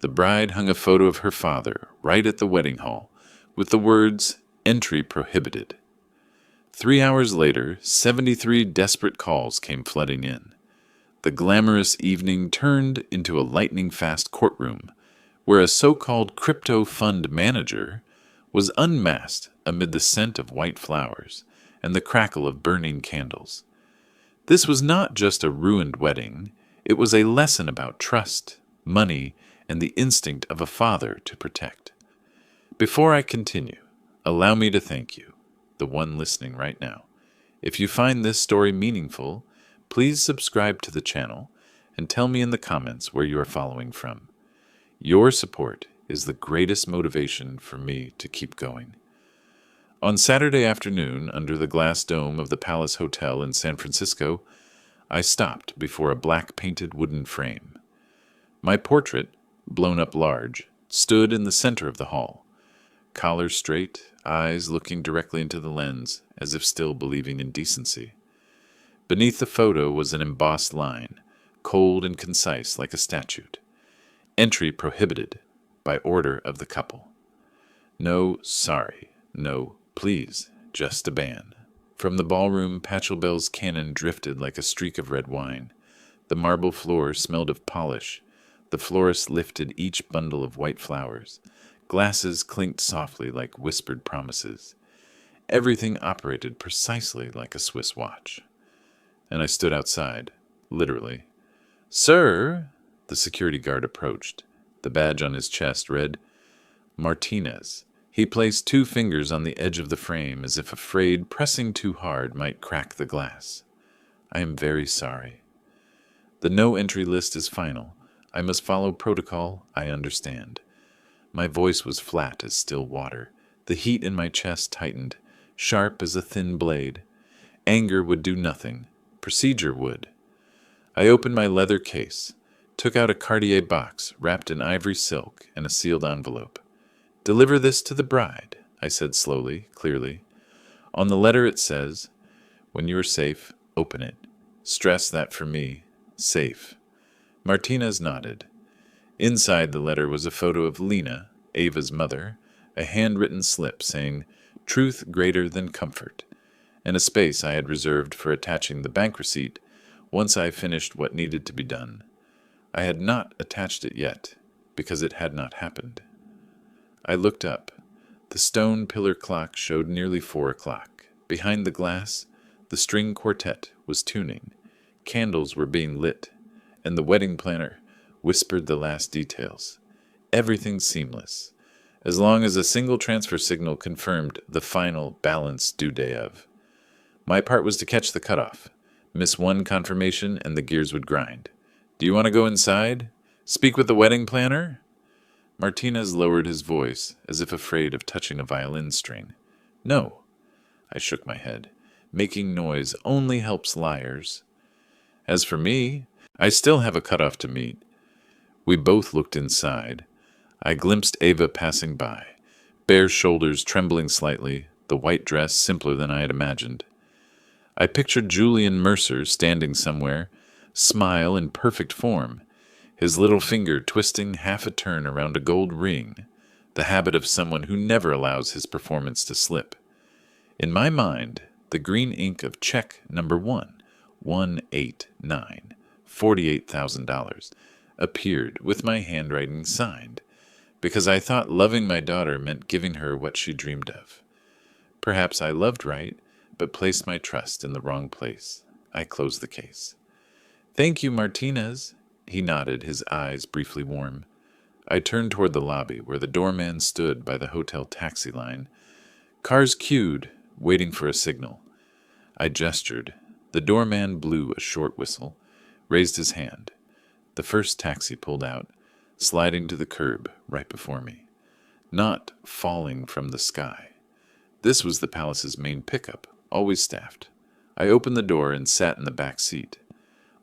The bride hung a photo of her father right at the wedding hall, with the words, "Entry prohibited." 3 hours later, 73 desperate calls came flooding in. The glamorous evening turned into a lightning-fast courtroom, where a so-called crypto fund manager was unmasked amid the scent of white flowers and the crackle of burning candles. This was not just a ruined wedding, it was a lesson about trust, money, and the instinct of a father to protect. Before I continue, allow me to thank you, the one listening right now. If you find this story meaningful, please subscribe to the channel and tell me in the comments where you are following from. Your support is the greatest motivation for me to keep going. On Saturday afternoon, under the glass dome of the Palace Hotel in San Francisco, I stopped before a black-painted wooden frame. My portrait, blown up large, stood in the center of the hall, collar straight, eyes looking directly into the lens, as if still believing in decency. Beneath the photo was an embossed line, cold and concise like a statute. Entry prohibited, by order of the couple. No, sorry, no, please, just a ban. From the ballroom, Pachelbel's cannon drifted like a streak of red wine. The marble floor smelled of polish. The florist lifted each bundle of white flowers. Glasses clinked softly like whispered promises. Everything operated precisely like a Swiss watch. And I stood outside, literally. "Sir," the security guard approached. The badge on his chest read, "Martinez." He placed 2 fingers on the edge of the frame as if afraid pressing too hard might crack the glass. "I am very sorry. The no-entry list is final. I must follow protocol, I understand." My voice was flat as still water. The heat in my chest tightened, sharp as a thin blade. Anger would do nothing. Procedure would. I opened my leather case, took out a Cartier box wrapped in ivory silk and a sealed envelope. "Deliver this to the bride," I said slowly, clearly. "On the letter it says, 'When you are safe, open it.' Stress that for me. Safe." Martinez nodded. Inside the letter was a photo of Lena, Ava's mother, a handwritten slip saying, "Truth greater than comfort," and a space I had reserved for attaching the bank receipt once I finished what needed to be done. I had not attached it yet, because it had not happened. I looked up. The stone pillar clock showed nearly 4 o'clock. Behind the glass, the string quartet was tuning. Candles were being lit, and the wedding planner whispered the last details. Everything seamless, as long as a single transfer signal confirmed the final balance due day of. My part was to catch the cutoff. Miss one confirmation and the gears would grind. "Do you want to go inside? Speak with the wedding planner?" Martinez lowered his voice, as if afraid of touching a violin string. "No." I shook my head. Making noise only helps liars. As for me, I still have a cutoff to meet. We both looked inside. I glimpsed Ava passing by, bare shoulders trembling slightly, the white dress simpler than I had imagined. I pictured Julian Mercer standing somewhere, smile in perfect form, his little finger twisting half a turn around a gold ring, the habit of someone who never allows his performance to slip. In my mind, the green ink of check number 189, $48,000, appeared with my handwriting signed, because I thought loving my daughter meant giving her what she dreamed of. Perhaps I loved right, but placed my trust in the wrong place. I closed the case. "Thank you, Martinez." He nodded, his eyes briefly warm. I turned toward the lobby, where the doorman stood by the hotel taxi line. Cars queued, waiting for a signal. I gestured. The doorman blew a short whistle, raised his hand. The first taxi pulled out, sliding to the curb right before me. Not falling from the sky. This was the palace's main pickup, always staffed. I opened the door and sat in the back seat.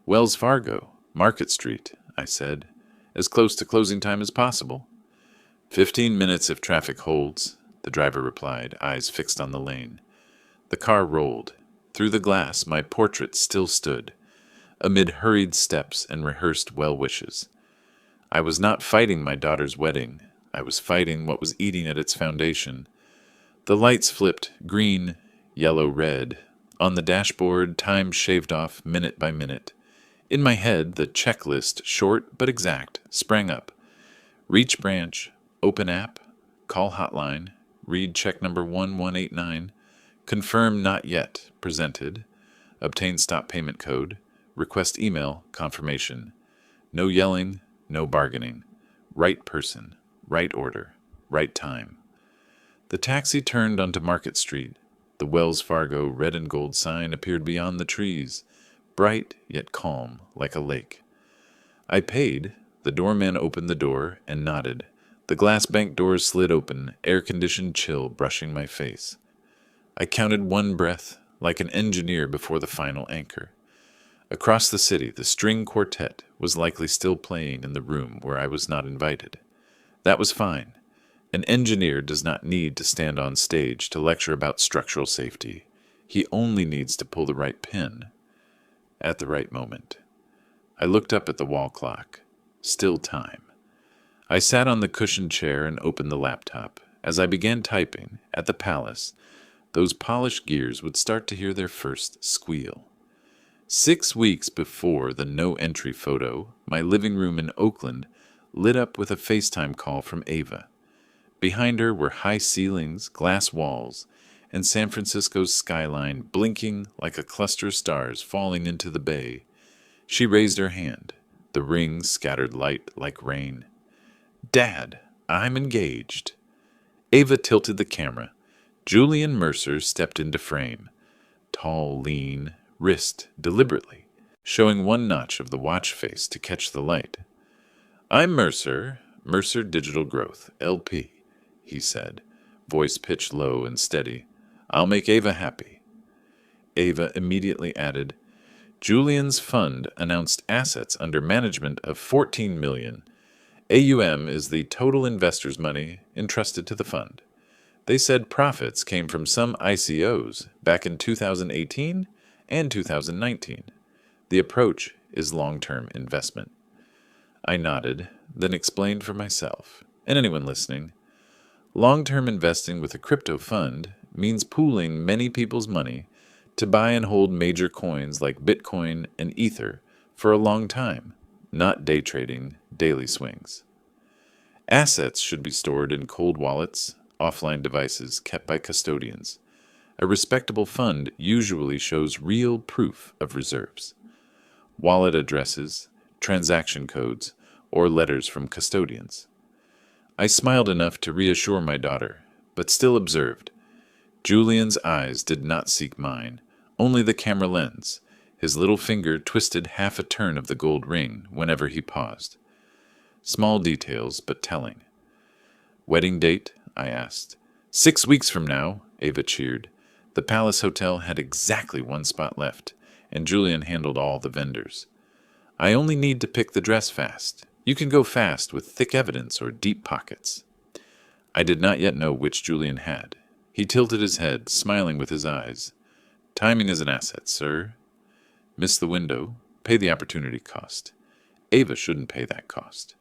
"Wells Fargo, Market Street," I said, "as close to closing time as possible." 15 minutes if traffic holds," the driver replied, eyes fixed on the lane. The car rolled. Through the glass, my portrait still stood, amid hurried steps and rehearsed well wishes. I was not fighting my daughter's wedding. I was fighting what was eating at its foundation. The lights flipped green, yellow, red. On the dashboard, time shaved off minute by minute. In my head, the checklist, short but exact, sprang up. Reach branch, open app, call hotline, read check number 1189, confirm not yet, presented, obtain stop payment code, request email, confirmation. No yelling, no bargaining. Right person, right order, right time. The taxi turned onto Market Street. The Wells Fargo red and gold sign appeared beyond the trees, bright yet calm like a lake. I paid. The doorman opened the door and nodded. The glass bank doors slid open, air-conditioned chill brushing my face. I counted one breath, like an engineer before the final anchor. Across the city, the string quartet was likely still playing in the room where I was not invited. That was fine. An engineer does not need to stand on stage to lecture about structural safety. He only needs to pull the right pin at the right moment. I looked up at the wall clock. Still time. I sat on the cushioned chair and opened the laptop. As I began typing, at the palace, those polished gears would start to hear their first squeal. 6 weeks before the no-entry photo, my living room in Oakland lit up with a FaceTime call from Ava. Behind her were high ceilings, glass walls, and San Francisco's skyline blinking like a cluster of stars falling into the bay. She raised her hand. The rings scattered light like rain. "Dad, I'm engaged." Ava tilted the camera. Julian Mercer stepped into frame. Tall, lean, wrist deliberately, showing one notch of the watch face to catch the light. "I'm Mercer, Mercer Digital Growth, LP," he said, voice pitched low and steady. "I'll make Ava happy." Ava immediately added, "Julian's fund announced assets under management of $14 million. AUM is the total investors' money entrusted to the fund. They said profits came from some ICOs back in 2018 and 2019. The approach is long-term investment." I nodded, then explained for myself, and anyone listening. Long-term investing with a crypto fund means pooling many people's money to buy and hold major coins like Bitcoin and Ether for a long time, not day trading daily swings. Assets should be stored in cold wallets, offline devices kept by custodians. A respectable fund usually shows real proof of reserves. Wallet addresses, transaction codes, or letters from custodians. I smiled enough to reassure my daughter, but still observed. Julian's eyes did not seek mine, only the camera lens. His little finger twisted half a turn of the gold ring whenever he paused. Small details, but telling. "Wedding date?" I asked. 6 weeks from now," Ava cheered. The Palace Hotel had exactly one spot left, and Julian handled all the vendors. "I only need to pick the dress fast. You can go fast with thick evidence or deep pockets." I did not yet know which Julian had. He tilted his head, smiling with his eyes. "Timing is an asset, sir. Miss the window, pay the opportunity cost. Ava shouldn't pay that cost."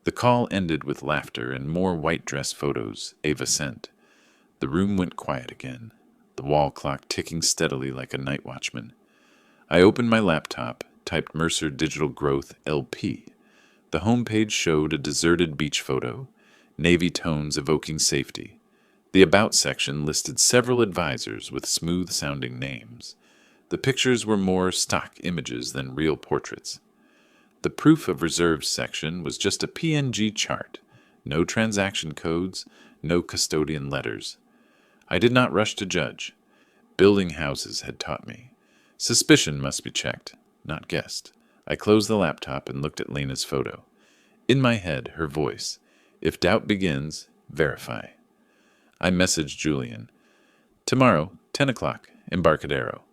The call ended with laughter and more white dress photos Ava sent. The room went quiet again, the wall clock ticking steadily like a night watchman. I opened my laptop, typed Mercer Digital Growth LP. The homepage showed a deserted beach photo, navy tones evoking safety. The About section listed several advisors with smooth-sounding names. The pictures were more stock images than real portraits. The Proof of Reserves section was just a PNG chart. No transaction codes, no custodian letters. I did not rush to judge. Building houses had taught me. Suspicion must be checked, not guessed. I closed the laptop and looked at Lena's photo. In my head, her voice. "If doubt begins, verify." I messaged Julian. "Tomorrow, 10 o'clock, Embarcadero."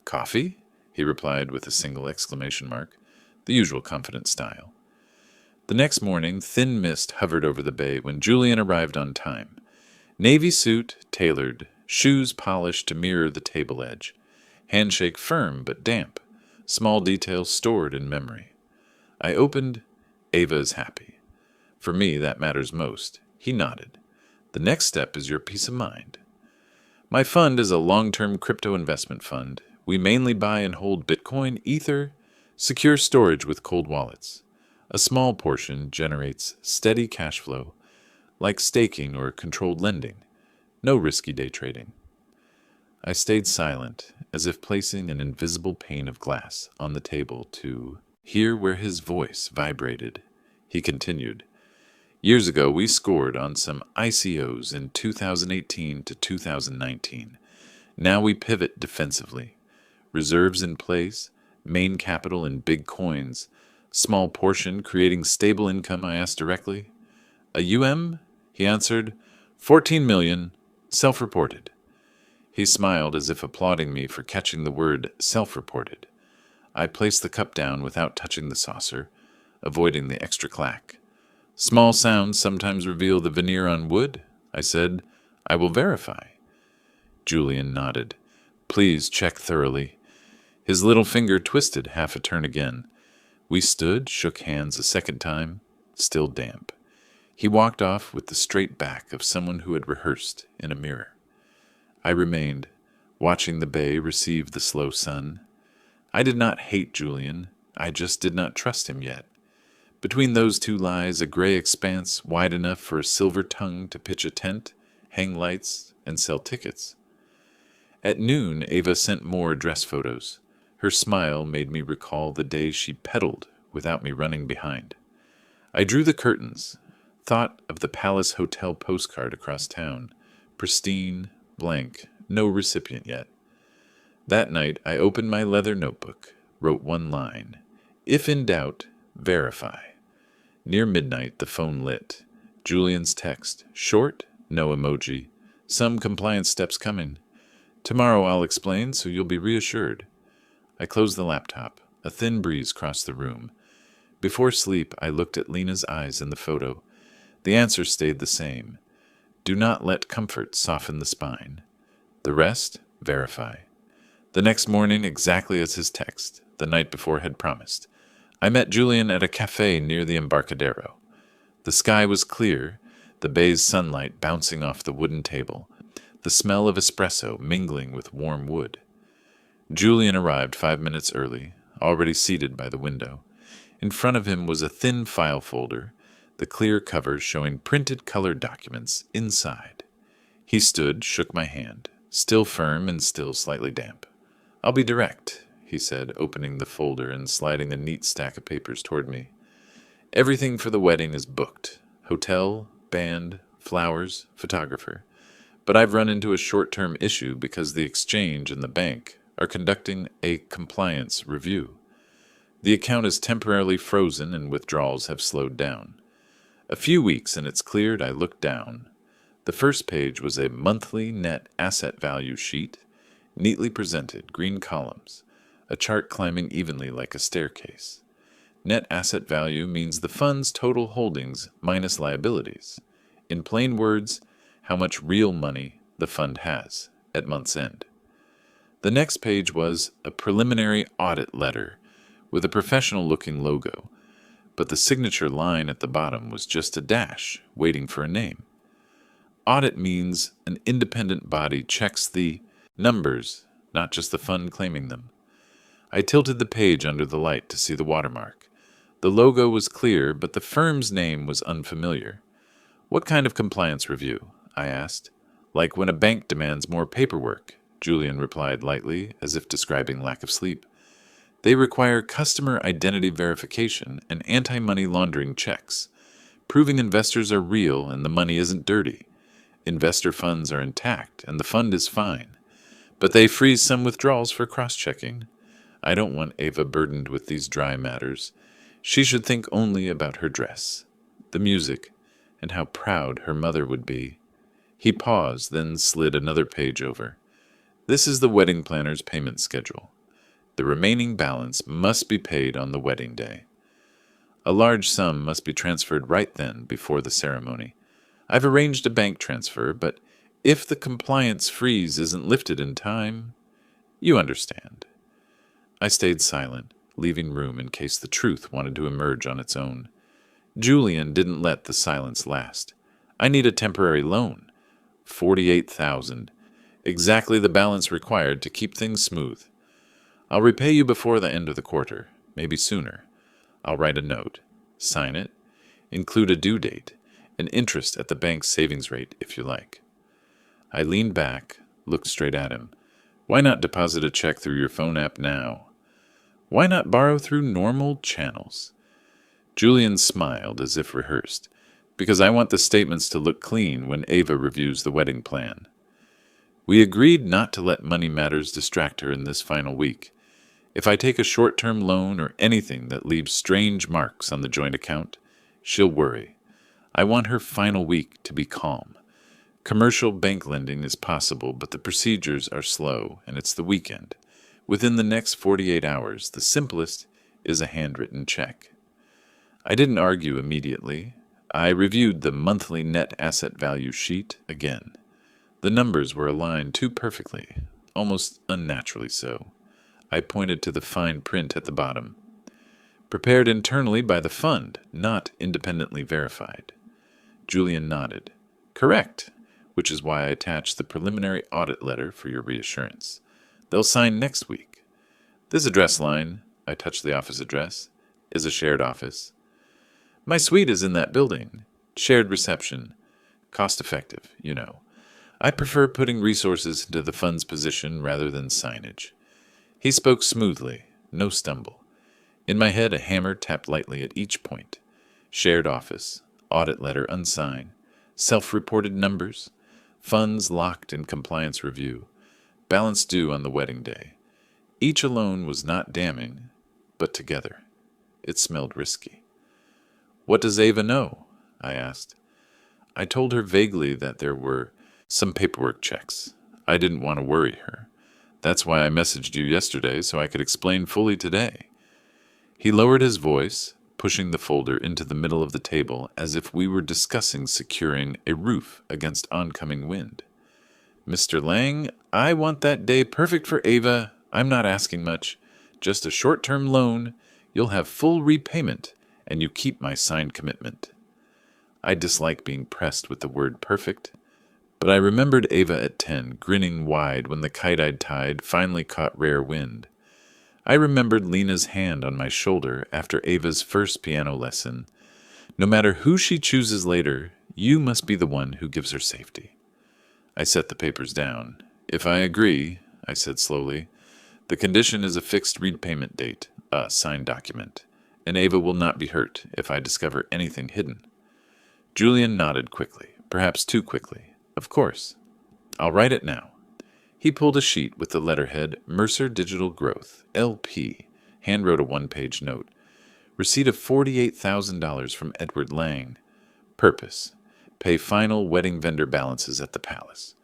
"Coffee?" he replied with a single exclamation mark, the usual confident style. The next morning, thin mist hovered over the bay when Julian arrived on time. Navy suit, tailored, shoes polished to mirror the table edge. Handshake firm but damp, small details stored in memory. I opened Ava is happy. For me, that matters most. He nodded. The next step is your peace of mind. My fund is a long-term crypto investment fund. We mainly buy and hold Bitcoin, Ether, secure storage with cold wallets. A small portion generates steady cash flow, like staking or controlled lending. No risky day trading. I stayed silent, as if placing an invisible pane of glass on the table to hear where his voice vibrated. He continued. Years ago, we scored on some ICOs in 2018 to 2019. Now we pivot defensively. Reserves in place, main capital in big coins, small portion creating stable income, I asked directly. A UM? He answered. 14 million, self-reported. He smiled as if applauding me for catching the word self-reported. I placed the cup down without touching the saucer, avoiding the extra clack. Small sounds sometimes reveal the veneer on wood, I said. I will verify. Julian nodded. Please check thoroughly. His little finger twisted half a turn again. We stood, shook hands a second time, still damp. He walked off with the straight back of someone who had rehearsed in a mirror. I remained, watching the bay receive the slow sun. I did not hate Julian. I just did not trust him yet. Between those two lies a gray expanse wide enough for a silver tongue to pitch a tent, hang lights, and sell tickets. At noon, Ava sent more dress photos. Her smile made me recall the days she pedaled without me running behind. I drew the curtains, thought of the Palace Hotel postcard across town, pristine, blank, no recipient yet. That night, I opened my leather notebook, wrote one line. If in doubt, verify. Near midnight, the phone lit. Julian's text. Short, no emoji. Some compliance steps coming. Tomorrow I'll explain, so you'll be reassured. I closed the laptop. A thin breeze crossed the room. Before sleep, I looked at Lena's eyes in the photo. The answer stayed the same. Do not let comfort soften the spine. The rest, verify. The next morning, exactly as his text, the night before had promised, I met Julian at a cafe near the Embarcadero. The sky was clear, the bay's sunlight bouncing off the wooden table, the smell of espresso mingling with warm wood. Julian arrived 5 minutes early, already seated by the window. In front of him was a thin file folder, the clear cover showing printed colored documents inside. He stood, shook my hand, still firm and still slightly damp. I'll be direct, he said, opening the folder and sliding a neat stack of papers toward me. Everything for the wedding is booked. Hotel, band, flowers, photographer. But I've run into a short-term issue because the exchange and the bank are conducting a compliance review. The account is temporarily frozen and withdrawals have slowed down. A few weeks and it's cleared. I looked down. The first page was a monthly net asset value sheet, neatly presented, green columns, a chart climbing evenly like a staircase. Net asset value means the fund's total holdings minus liabilities. In plain words, how much real money the fund has at month's end. The next page was a preliminary audit letter with a professional-looking logo, but the signature line at the bottom was just a dash waiting for a name. Audit means an independent body checks the numbers, not just the fund claiming them. I tilted the page under the light to see the watermark. The logo was clear, but the firm's name was unfamiliar. What kind of compliance review? I asked. Like when a bank demands more paperwork, Julian replied lightly, as if describing lack of sleep. They require customer identity verification and anti-money laundering checks, proving investors are real and the money isn't dirty. Investor funds are intact and the fund is fine, but they freeze some withdrawals for cross-checking. I don't want Ava burdened with these dry matters. She should think only about her dress, the music, and how proud her mother would be. He paused, then slid another page over. This is the wedding planner's payment schedule. The remaining balance must be paid on the wedding day. A large sum must be transferred right then before the ceremony. I've arranged a bank transfer, but if the compliance freeze isn't lifted in time, you understand. I stayed silent, leaving room in case the truth wanted to emerge on its own. Julian didn't let the silence last. I need a temporary loan. 48,000. Exactly the balance required to keep things smooth. I'll repay you before the end of the quarter, maybe sooner. I'll write a note, sign it, include a due date, and interest at the bank's savings rate if you like. I leaned back, looked straight at him. Why not deposit a check through your phone app now? Why not borrow through normal channels? Julian smiled as if rehearsed, because I want the statements to look clean when Ava reviews the wedding plan. We agreed not to let money matters distract her in this final week. If I take a short-term loan or anything that leaves strange marks on the joint account, she'll worry. I want her final week to be calm. Commercial bank lending is possible, but the procedures are slow, and it's the weekend. Within the next 48 hours, the simplest is a handwritten check. I didn't argue immediately. I reviewed the monthly net asset value sheet again. The numbers were aligned too perfectly, almost unnaturally so. I pointed to the fine print at the bottom. Prepared internally by the fund, not independently verified. Julian nodded. Correct, which is why I attached the preliminary audit letter for your reassurance. They'll sign next week. This address line, I touched the office address, is a shared office. My suite is in that building. Shared reception. Cost effective, you know. I prefer putting resources into the fund's position rather than signage. He spoke smoothly, no stumble. In my head, a hammer tapped lightly at each point. Shared office, audit letter unsigned, self-reported numbers, funds locked in compliance review, balance due on the wedding day. Each alone was not damning, but together. It smelled risky. What does Ava know? I asked. I told her vaguely that there were some paperwork checks. I didn't want to worry her. That's why I messaged you yesterday, so I could explain fully today. He lowered his voice, pushing the folder into the middle of the table as if we were discussing securing a roof against oncoming wind. Mr. Lang, I want that day perfect for Ava. I'm not asking much. Just a short-term loan. You'll have full repayment, and you keep my signed commitment. I dislike being pressed with the word perfect, but I remembered Ava at 10, grinning wide when the kite I'd tied finally caught rare wind. I remembered Lena's hand on my shoulder after Ava's first piano lesson. No matter who she chooses later, you must be the one who gives her safety. I set the papers down. If I agree, I said slowly, the condition is a fixed repayment date, a signed document, and Ava will not be hurt if I discover anything hidden. Julian nodded quickly, perhaps too quickly. Of course. I'll write it now. He pulled a sheet with the letterhead Mercer Digital Growth, LP, handwrote a one-page note. Receipt of $48,000 from Edward Lang. Purpose: pay final wedding vendor balances at the palace.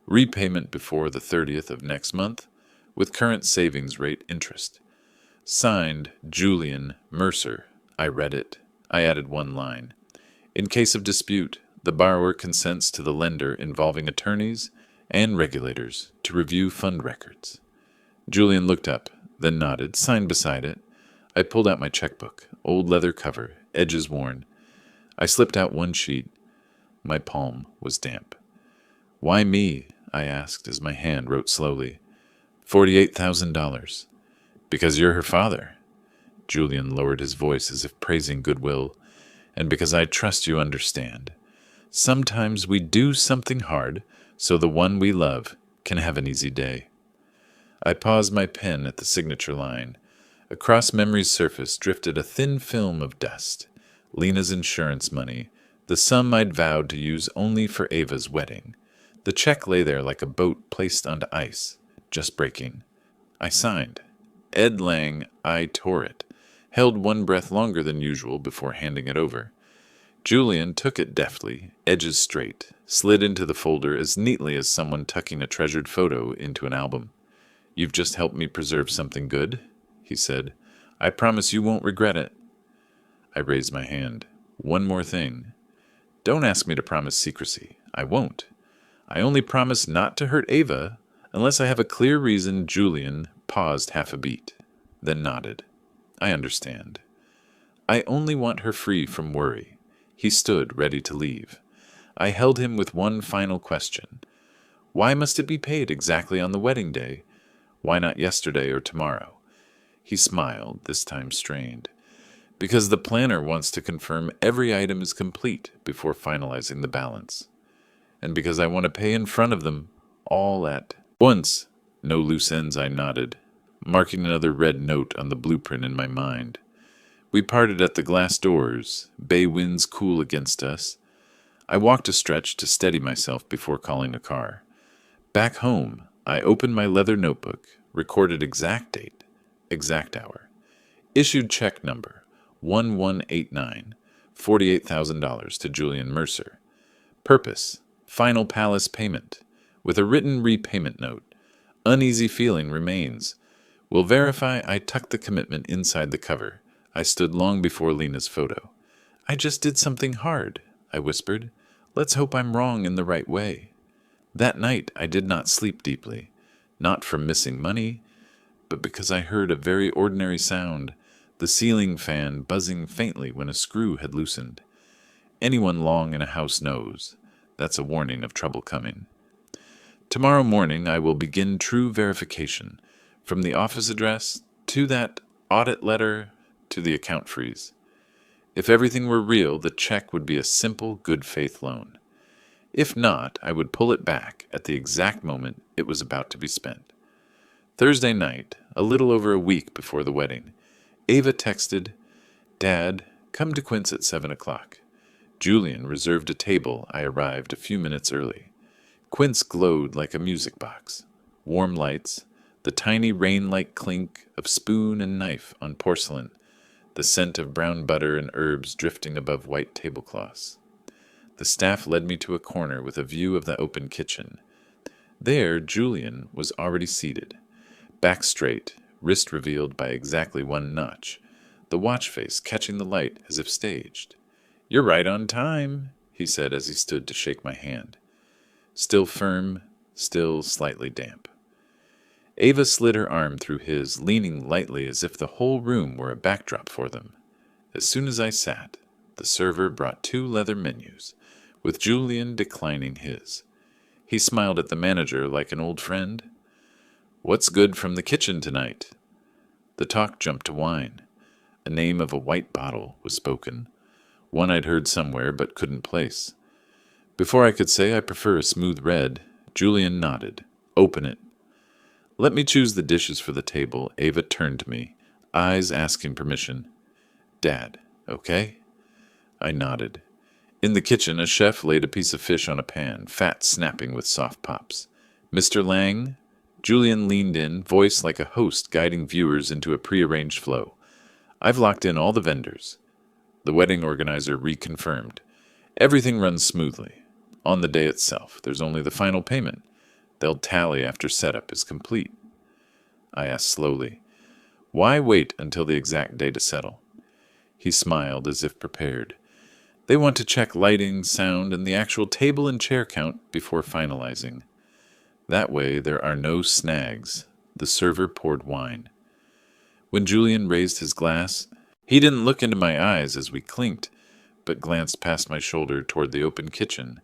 Repayment before the 30th of next month, with current savings rate interest. Signed, Julian Mercer. I read it. I added one line. In case of dispute, the borrower consents to the lender involving attorneys and regulators to review fund records. Julian looked up, then nodded, signed beside it. I pulled out my checkbook, old leather cover, edges worn. I slipped out one sheet. My palm was damp. Why me? I asked as my hand wrote slowly. $48,000. Because you're her father. Julian lowered his voice as if praising goodwill. And because I trust you understand. Sometimes we do something hard so the one we love can have an easy day. I paused my pen at the signature line. Across memory's surface drifted a thin film of dust. Lena's insurance money, the sum I'd vowed to use only for Ava's wedding. The check lay there like a boat placed onto ice, just breaking. I signed. Ed Lang, I tore it, held one breath longer than usual before handing it over. Julian took it deftly, edges straight, slid into the folder as neatly as someone tucking a treasured photo into an album. You've just helped me preserve something good, he said. I promise you won't regret it. I raised my hand. One more thing. Don't ask me to promise secrecy. I won't. I only promise not to hurt Ava unless I have a clear reason. Julian paused half a beat, then nodded. I understand. I only want her free from worry. He stood ready to leave. I held him with one final question. Why must it be paid exactly on the wedding day? Why not yesterday or tomorrow? He smiled, this time strained. Because the planner wants to confirm every item is complete before finalizing the balance. And because I want to pay in front of them, all at once. No loose ends, I nodded, marking another red note on the blueprint in my mind. We parted at the glass doors, bay winds cool against us. I walked a stretch to steady myself before calling a car. Back home, I opened my leather notebook, recorded exact date, exact hour. Issued check number 1189, $48,000 to Julian Mercer. Purpose, final palace payment, with a written repayment note. Uneasy feeling remains. Will verify I tucked the commitment inside the cover. I stood long before Lena's photo. I just did something hard, I whispered. Let's hope I'm wrong in the right way. That night I did not sleep deeply, not from missing money, but because I heard a very ordinary sound, the ceiling fan buzzing faintly when a screw had loosened. Anyone long in a house knows. That's a warning of trouble coming. Tomorrow morning I will begin true verification, from the office address to that audit letter to the account freeze. If everything were real, the check would be a simple good faith loan. If not, I would pull it back at the exact moment it was about to be spent. Thursday night, a little over a week before the wedding, Ava texted, Dad, come to Quince at 7 o'clock. Julian reserved a table. I arrived a few minutes early. Quince glowed like a music box. Warm lights, the tiny rain-like clink of spoon and knife on porcelain, the scent of brown butter and herbs drifting above white tablecloths. The staff led me to a corner with a view of the open kitchen. There, Julian was already seated, back straight, wrist revealed by exactly one notch, the watch face catching the light as if staged. You're right on time, he said as he stood to shake my hand. Still firm, still slightly damp. Ava slid her arm through his, leaning lightly as if the whole room were a backdrop for them. As soon as I sat, the server brought 2 leather menus, with Julian declining his. He smiled at the manager like an old friend. What's good from the kitchen tonight? The talk jumped to wine. A name of a white bottle was spoken, one I'd heard somewhere but couldn't place. Before I could say I prefer a smooth red, Julian nodded. Open it. Let me choose the dishes for the table. Ava turned to me, eyes asking permission. Dad, okay? I nodded. In the kitchen, a chef laid a piece of fish on a pan, fat snapping with soft pops. Mr. Lang? Julian leaned in, voice like a host guiding viewers into a prearranged flow. I've locked in all the vendors. The wedding organizer reconfirmed. Everything runs smoothly. On the day itself, there's only the final payment. They'll tally after setup is complete. I asked slowly, why wait until the exact day to settle? He smiled as if prepared. They want to check lighting, sound, and the actual table and chair count before finalizing. That way there are no snags. The server poured wine. When Julian raised his glass, he didn't look into my eyes as we clinked, but glanced past my shoulder toward the open kitchen.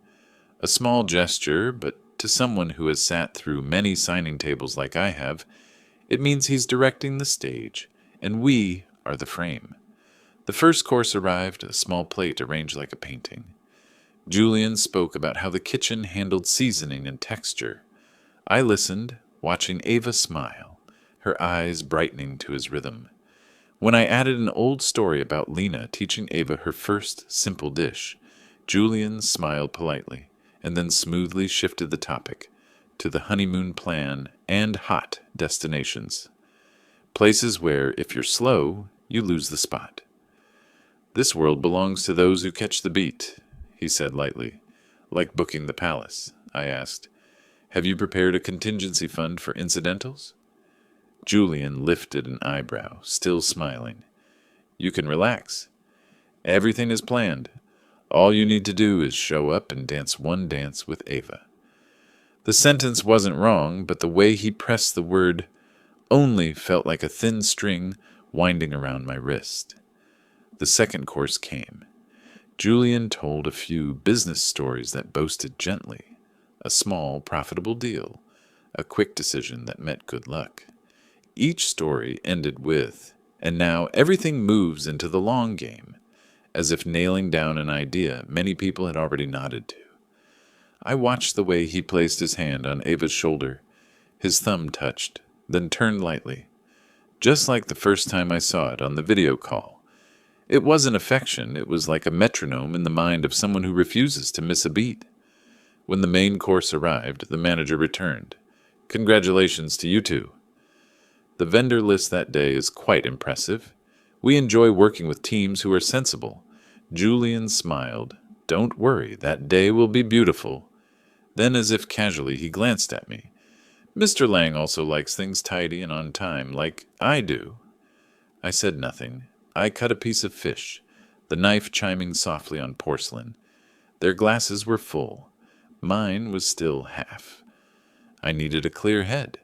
A small gesture, but to someone who has sat through many signing tables like I have, it means he's directing the stage, and we are the frame. The first course arrived, a small plate arranged like a painting. Julian spoke about how the kitchen handled seasoning and texture. I listened, watching Ava smile, her eyes brightening to his rhythm. When I added an old story about Lena teaching Ava her first simple dish, Julian smiled politely, and then smoothly shifted the topic to the honeymoon plan and hot destinations. Places where, if you're slow, you lose the spot. This world belongs to those who catch the beat, he said lightly. Like booking the palace, I asked. Have you prepared a contingency fund for incidentals? Julian lifted an eyebrow, still smiling. You can relax. Everything is planned. All you need to do is show up and dance one dance with Ava. The sentence wasn't wrong, but the way he pressed the word only felt like a thin string winding around my wrist. The second course came. Julian told a few business stories that boasted gently, a small, profitable deal, a quick decision that met good luck. Each story ended with, and now everything moves into the long game, as if nailing down an idea many people had already nodded to. I watched the way he placed his hand on Ava's shoulder. His thumb touched, then turned lightly, just like the first time I saw it on the video call. It wasn't affection, it was like a metronome in the mind of someone who refuses to miss a beat. When the main course arrived, the manager returned. "Congratulations to you two." The vendor list that day is quite impressive. We enjoy working with teams who are sensible. Julian smiled. "Don't worry, that day will be beautiful." Then, as if casually, he glanced at me. "Mr. Lang also likes things tidy and on time, like I do." I said nothing. I cut a piece of fish, the knife chiming softly on porcelain. Their glasses were full. Mine was still half. I needed a clear head.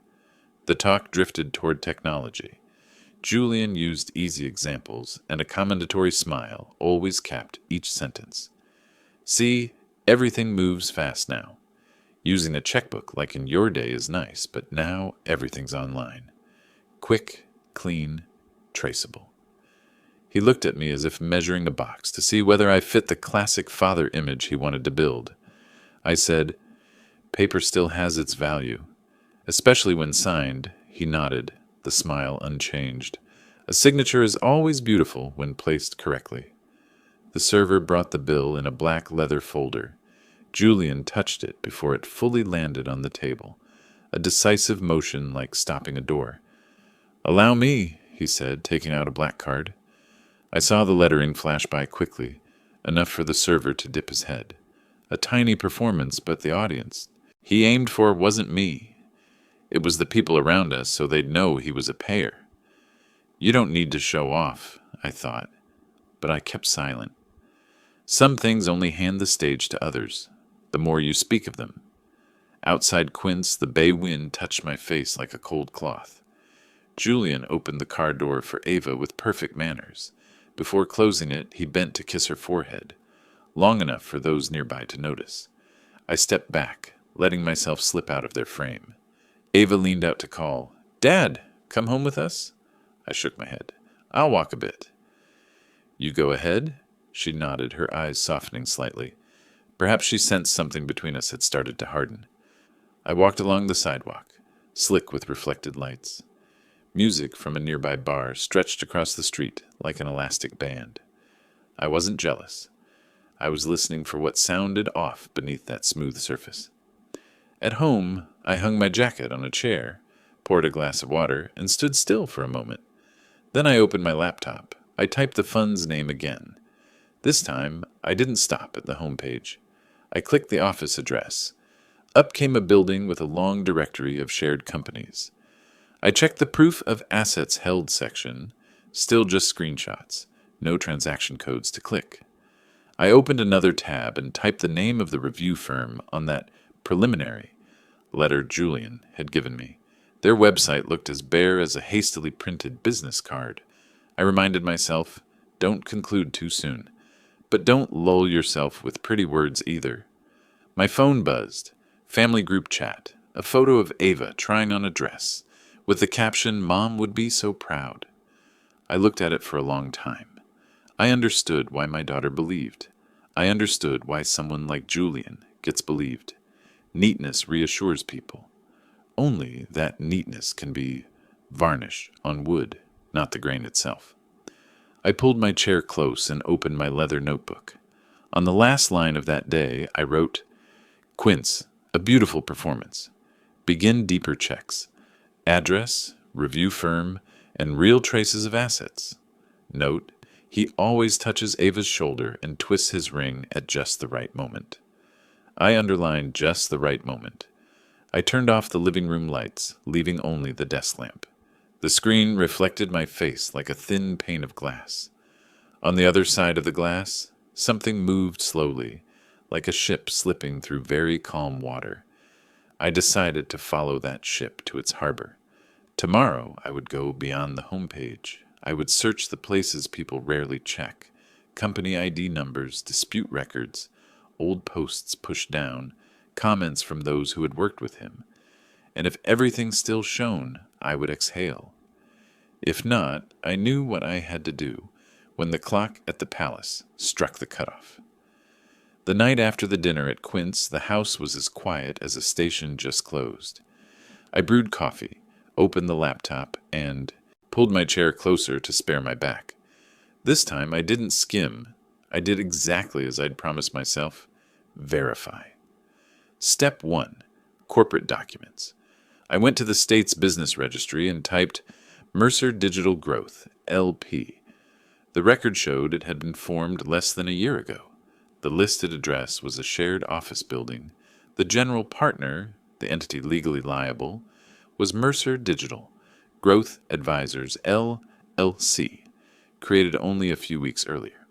The talk drifted toward technology. Julian used easy examples, and a commendatory smile always capped each sentence. "See, everything moves fast now. Using a checkbook like in your day is nice, but now everything's online. Quick, clean, traceable." He looked at me as if measuring a box to see whether I fit the classic father image he wanted to build. I said, "Paper still has its value, especially when signed." He nodded, the smile unchanged. "A signature is always beautiful when placed correctly." The server brought the bill in a black leather folder. Julian touched it before it fully landed on the table, a decisive motion like stopping a door. "Allow me," he said, taking out a black card. I saw the lettering flash by quickly, enough for the server to dip his head. A tiny performance, but the audience he aimed for wasn't me. It was the people around us, so they'd know he was a payer. You don't need to show off, I thought, but I kept silent. Some things only hand the stage to others, the more you speak of them. Outside Quince, the bay wind touched my face like a cold cloth. Julian opened the car door for Ava with perfect manners. Before closing it, he bent to kiss her forehead, long enough for those nearby to notice. I stepped back, letting myself slip out of their frame. Ava leaned out to call, "Dad, come home with us?" I shook my head. "I'll walk a bit." "You go ahead?" She nodded, her eyes softening slightly. Perhaps she sensed something between us had started to harden. I walked along the sidewalk, slick with reflected lights. Music from a nearby bar stretched across the street like an elastic band. I wasn't jealous. I was listening for what sounded off beneath that smooth surface. At home, I hung my jacket on a chair, poured a glass of water, and stood still for a moment. Then I opened my laptop. I typed the fund's name again. This time, I didn't stop at the homepage. I clicked the office address. Up came a building with a long directory of shared companies. I checked the proof of assets held section, still just screenshots, no transaction codes to click. I opened another tab and typed the name of the review firm on that preliminary letter Julian had given me. Their website looked as bare as a hastily printed business card. I reminded myself, don't conclude too soon, but don't lull yourself with pretty words either. My phone buzzed. Family group chat. A photo of Ava trying on a dress, with the caption, "Mom would be so proud." I looked at it for a long time. I understood why my daughter believed. I understood why someone like Julian gets believed. Neatness reassures people. Only that neatness can be varnish on wood, not the grain itself. I pulled my chair close and opened my leather notebook. On the last line of that day, I wrote, "Quince, a beautiful performance. Begin deeper checks. Address, review firm, and real traces of assets. Note, he always touches Ava's shoulder and twists his ring at just the right moment." I underlined just the right moment. I turned off the living room lights, leaving only the desk lamp. The screen reflected my face like a thin pane of glass. On the other side of the glass, something moved slowly, like a ship slipping through very calm water. I decided to follow that ship to its harbor. Tomorrow I would go beyond the homepage. I would search the places people rarely check: company ID numbers, dispute records, old posts pushed down, comments from those who had worked with him. And if everything still shone, I would exhale. If not, I knew what I had to do when the clock at the palace struck the cutoff. The night after the dinner at Quince, the house was as quiet as a station just closed. I brewed coffee, opened the laptop, and pulled my chair closer to spare my back. This time I didn't skim. I did exactly as I'd promised myself: verify. Step 1. Corporate documents. I went to the state's business registry and typed Mercer Digital Growth, LP. The record showed it had been formed less than a year ago. The listed address was a shared office building. The general partner, the entity legally liable, was Mercer Digital Growth Advisors, LLC, created only a few weeks earlier.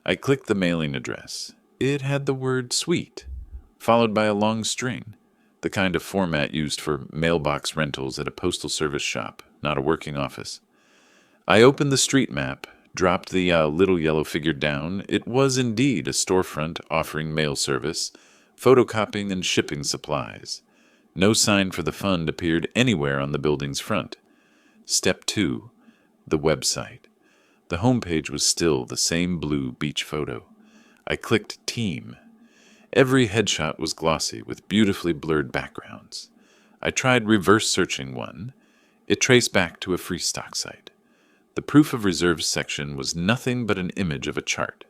I clicked the mailing address. It had the word "sweet," followed by a long string, the kind of format used for mailbox rentals at a postal service shop, not a working office. I opened the street map, dropped the little yellow figure down. It was indeed a storefront offering mail service, photocopying and shipping supplies. No sign for the fund appeared anywhere on the building's front. Step 2. The website. The homepage was still the same blue beach photo. I clicked Team. Every headshot was glossy with beautifully blurred backgrounds. I tried reverse searching one. It traced back to a free stock site. The proof of reserves section was nothing but an image of a chart.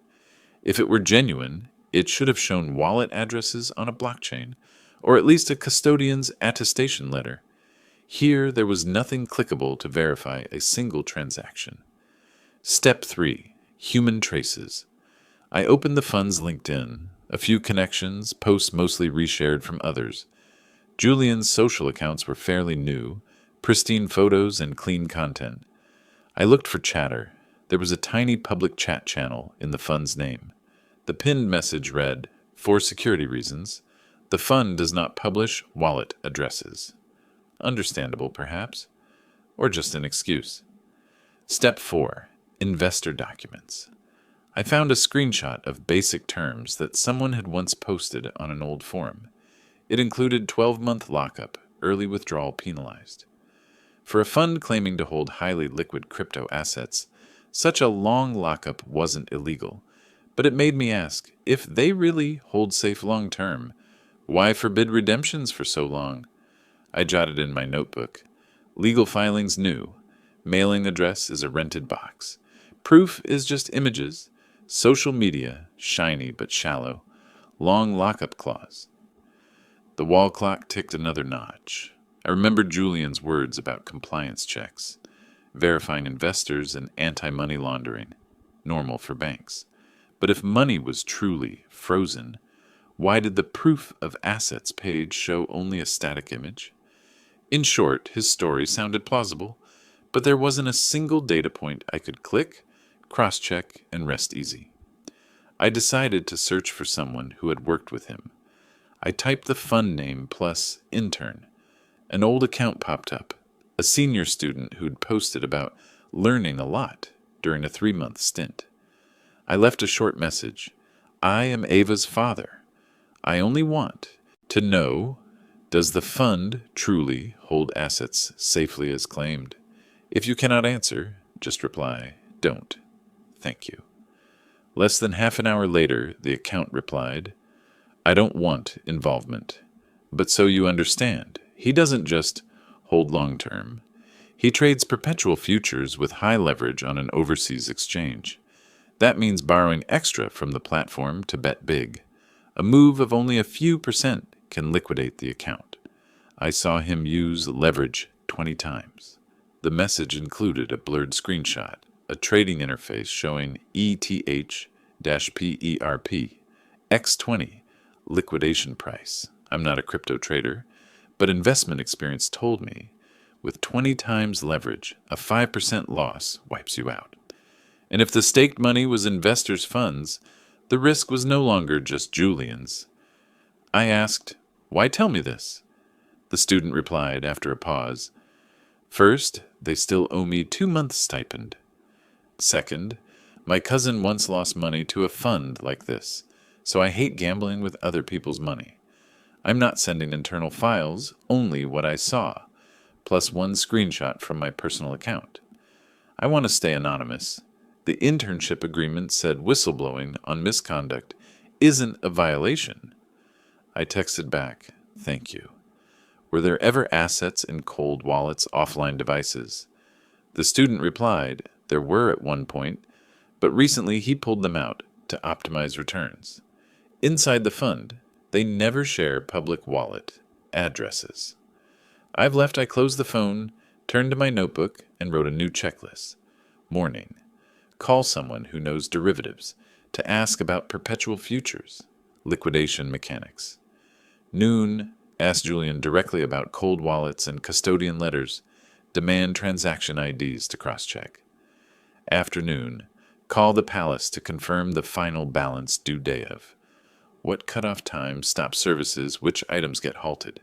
If it were genuine, it should have shown wallet addresses on a blockchain, or at least a custodian's attestation letter. Here there was nothing clickable to verify a single transaction. Step 3. Human traces. I opened the fund's LinkedIn. A few connections, posts mostly reshared from others. Julian's social accounts were fairly new, pristine photos and clean content. I looked for chatter. There was a tiny public chat channel in the fund's name. The pinned message read, "For security reasons, the fund does not publish wallet addresses." Understandable, perhaps, or just an excuse. Step 4. Investor documents. I found a screenshot of basic terms that someone had once posted on an old forum. It included 12-month lockup, early withdrawal penalized. For a fund claiming to hold highly liquid crypto assets, such a long lockup wasn't illegal, but it made me ask, if they really hold safe long-term, why forbid redemptions for so long? I jotted in my notebook. Legal filings new. Mailing address is a rented box. Proof is just images. Social media, shiny but shallow. Long lockup clause. The wall clock ticked another notch. I remembered Julian's words about compliance checks, verifying investors and anti-money laundering, normal for banks. But if money was truly frozen, why did the proof of assets page show only a static image? In short, his story sounded plausible, but there wasn't a single data point I could click, cross-check, and rest easy. I decided to search for someone who had worked with him. I typed the fund name plus intern. An old account popped up, a senior student who'd posted about learning a lot during a 3-month stint. I left a short message. I am Ava's father. I only want to know, does the fund truly hold assets safely as claimed? If you cannot answer, just reply, don't. Thank you. Less than half an hour later, the account replied, I don't want involvement. But so you understand, he doesn't just hold long-term. He trades perpetual futures with high leverage on an overseas exchange. That means borrowing extra from the platform to bet big. A move of only a few % can liquidate the account. I saw him use leverage 20 times. The message included a blurred screenshot, a trading interface showing ETH-PERP, X20, liquidation price. I'm not a crypto trader, but investment experience told me, with 20 times leverage, a 5% loss wipes you out. And if the staked money was investors' funds, the risk was no longer just Julian's. I asked, why tell me this? The student replied after a pause, first, they still owe me 2 months' stipend. Second, my cousin once lost money to a fund like this, so I hate gambling with other people's money. I'm not sending internal files, only what I saw, plus one screenshot from my personal account. I want to stay anonymous. The internship agreement said whistleblowing on misconduct isn't a violation. I texted back, thank you. Were there ever assets in cold wallets' offline devices? The student replied, there were at one point, but recently he pulled them out to optimize returns. Inside the fund, they never share public wallet addresses. I closed the phone, turned to my notebook, and wrote a new checklist. Morning. Call someone who knows derivatives to ask about perpetual futures, liquidation mechanics. Noon. Ask Julian directly about cold wallets and custodian letters. Demand transaction IDs to cross-check. Afternoon. Call the palace to confirm the final balance due day of. What cutoff time stop services, which items get halted.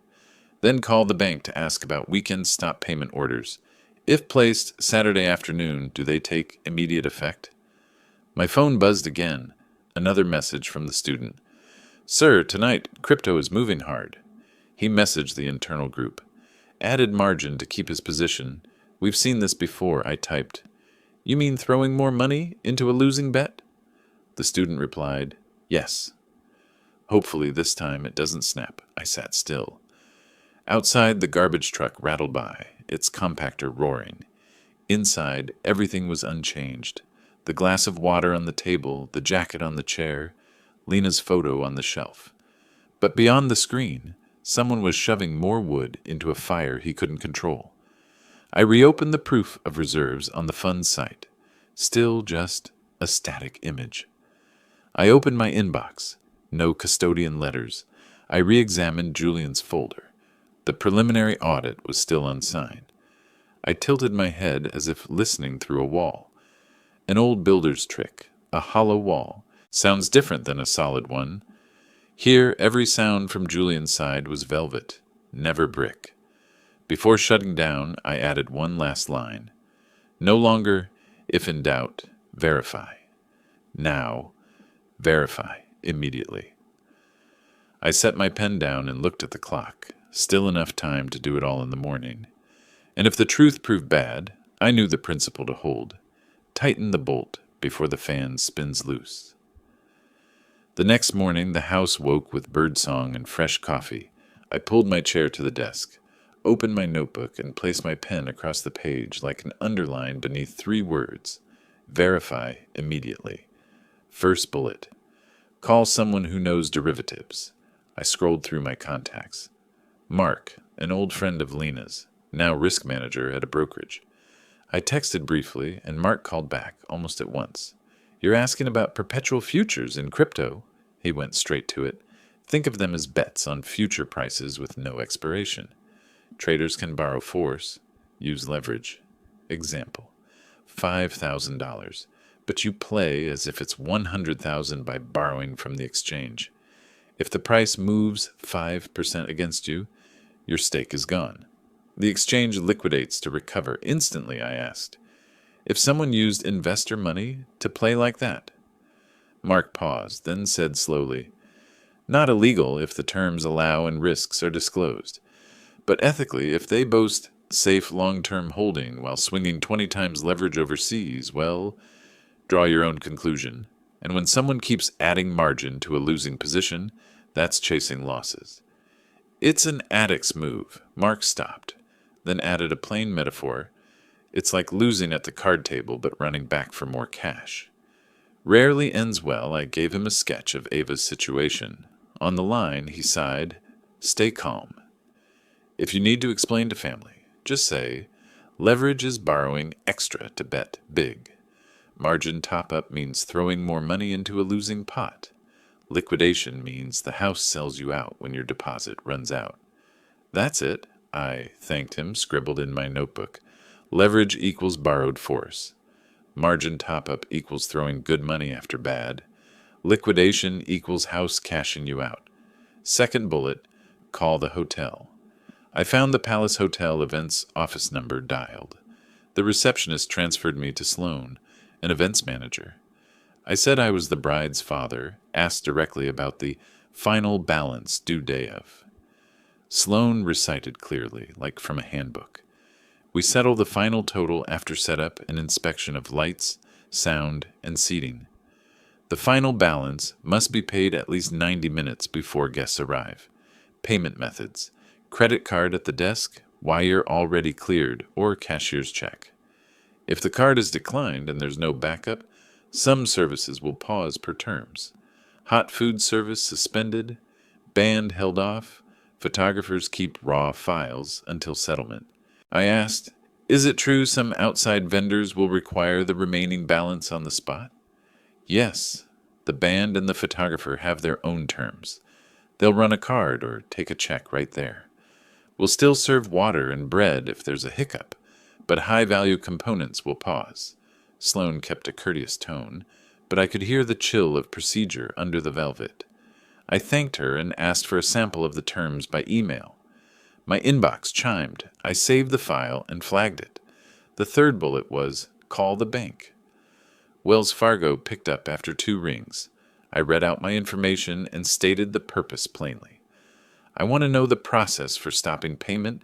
Then call the bank to ask about weekend stop payment orders. If placed Saturday afternoon, do they take immediate effect? My phone buzzed again. Another message from the student. Sir, tonight, crypto is moving hard. He messaged the internal group. Added margin to keep his position. We've seen this before, I typed. You mean throwing more money into a losing bet? The student replied, yes. Hopefully this time it doesn't snap. I sat still. Outside, the garbage truck rattled by, its compactor roaring. Inside, everything was unchanged. The glass of water on the table, the jacket on the chair, Lena's photo on the shelf. But beyond the screen, someone was shoving more wood into a fire he couldn't control. I reopened the proof of reserves on the fund's site. Still just a static image. I opened my inbox. No custodian letters. I re-examined Julian's folder. The preliminary audit was still unsigned. I tilted my head as if listening through a wall. An old builder's trick, a hollow wall, sounds different than a solid one. Here, every sound from Julian's side was velvet, never brick. Before shutting down, I added one last line. No longer, if in doubt, verify. Now, verify immediately. I set my pen down and looked at the clock. Still enough time to do it all in the morning. And if the truth proved bad, I knew the principle to hold. Tighten the bolt before the fan spins loose. The next morning, the house woke with birdsong and fresh coffee. I pulled my chair to the desk, opened my notebook, and placed my pen across the page like an underline beneath 3 words. Verify immediately. First bullet. Call someone who knows derivatives. I scrolled through my contacts. Mark, an old friend of Lena's, now risk manager at a brokerage. I texted briefly, and Mark called back almost at once. You're asking about perpetual futures in crypto? He went straight to it. Think of them as bets on future prices with no expiration. Traders can borrow force, use leverage. Example, $5,000, but you play as if it's $100,000 by borrowing from the exchange. If the price moves 5% against you, your stake is gone. The exchange liquidates to recover instantly, I asked. If someone used investor money to play like that? Mark paused, then said slowly, not illegal if the terms allow and risks are disclosed, but ethically if they boast safe long-term holding while swinging 20 times leverage overseas, well, draw your own conclusion. And when someone keeps adding margin to a losing position, that's chasing losses. It's an addict's move. Mark stopped, then added a plain metaphor. It's like losing at the card table but running back for more cash. Rarely ends well. I gave him a sketch of Ava's situation. On the line, he sighed, stay calm. If you need to explain to family, just say, leverage is borrowing extra to bet big. Margin top-up means throwing more money into a losing pot. Liquidation means the house sells you out when your deposit runs out. That's it, I thanked him, scribbled in my notebook. Leverage equals borrowed force. Margin top-up equals throwing good money after bad. Liquidation equals house cashing you out. Second bullet, call the hotel. I found the Palace Hotel events office number dialed. The receptionist transferred me to Sloan, an events manager. I said I was the bride's father, asked directly about the final balance due day of. Sloan recited clearly, like from a handbook. We settle the final total after setup and inspection of lights, sound, and seating. The final balance must be paid at least 90 minutes before guests arrive. Payment methods: credit card at the desk, wire already cleared, or cashier's check. If the card is declined and there's no backup, some services will pause per terms. Hot food service suspended, band held off, photographers keep raw files until settlement. I asked, is it true some outside vendors will require the remaining balance on the spot? Yes, the band and the photographer have their own terms. They'll run a card or take a check right there. We'll still serve water and bread if there's a hiccup, but high-value components will pause. Sloan kept a courteous tone, but I could hear the chill of procedure under the velvet. I thanked her and asked for a sample of the terms by email. My inbox chimed. I saved the file and flagged it. The third bullet was, call the bank. Wells Fargo picked up after 2 rings. I read out my information and stated the purpose plainly. I want to know the process for stopping payment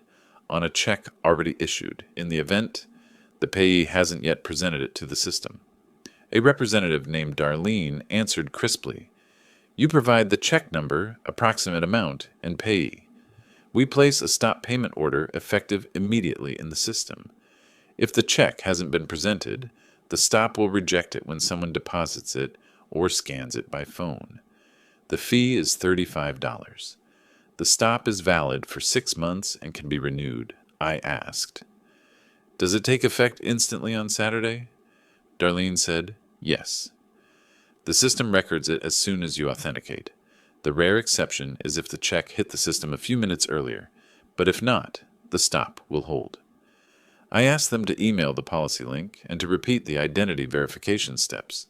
on a check already issued, in the event the payee hasn't yet presented it to the system. A representative named Darlene answered crisply, you provide the check number, approximate amount, and payee. We place a stop payment order effective immediately in the system. If the check hasn't been presented, the stop will reject it when someone deposits it or scans it by phone. The fee is $35. The stop is valid for 6 months and can be renewed. I asked, does it take effect instantly on Saturday? Darlene said, yes. The system records it as soon as you authenticate. The rare exception is if the check hit the system a few minutes earlier, but if not, the stop will hold. I asked them to email the policy link and to repeat the identity verification steps.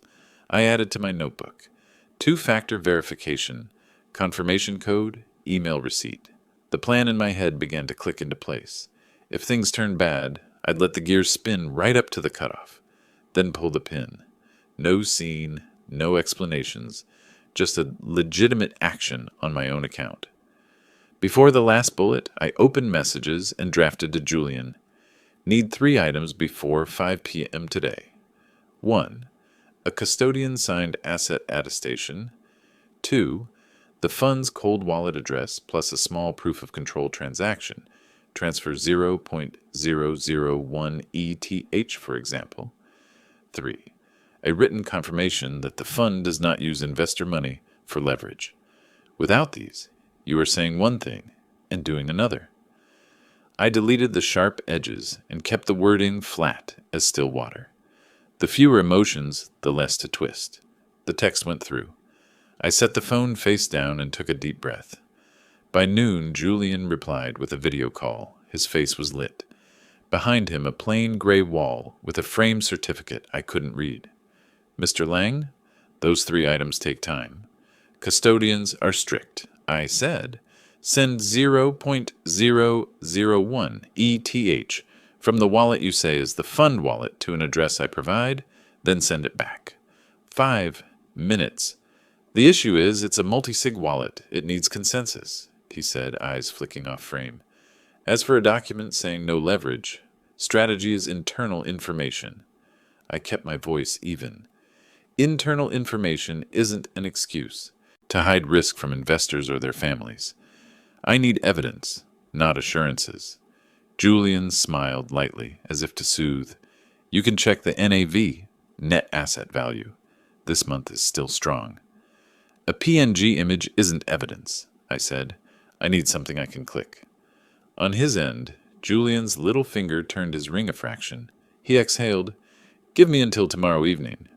I added to my notebook: 2-factor verification, confirmation code, email receipt. The plan in my head began to click into place. If things turned bad, I'd let the gears spin right up to the cutoff, then pull the pin. No scene, no explanations, just a legitimate action on my own account. Before the last bullet, I opened messages and drafted to Julian. Need 3 items before 5 p.m. today. 1. A custodian-signed asset attestation. 2. The fund's cold wallet address plus a small proof of control transaction. Transfer 0.001 ETH, for example. 3. A written confirmation that the fund does not use investor money for leverage. Without these, you are saying one thing and doing another. I deleted the sharp edges and kept the wording flat as still water. The fewer emotions, the less to twist. The text went through. I set the phone face down and took a deep breath. By noon, Julian replied with a video call. His face was lit. Behind him, a plain gray wall with a framed certificate I couldn't read. Mr. Lang, those 3 items take time. Custodians are strict. I said, send 0.001 ETH from the wallet you say is the fund wallet to an address I provide, then send it back. 5 minutes. The issue is it's a multi-sig wallet. It needs consensus, he said, eyes flicking off frame. As for a document saying no leverage, strategy is internal information. I kept my voice even. Internal information isn't an excuse to hide risk from investors or their families. I need evidence, not assurances. Julian smiled lightly, as if to soothe. You can check the NAV, net asset value. This month is still strong. A PNG image isn't evidence, I said. I need something I can click. On his end, Julian's little finger turned his ring a fraction. He exhaled, give me until tomorrow evening.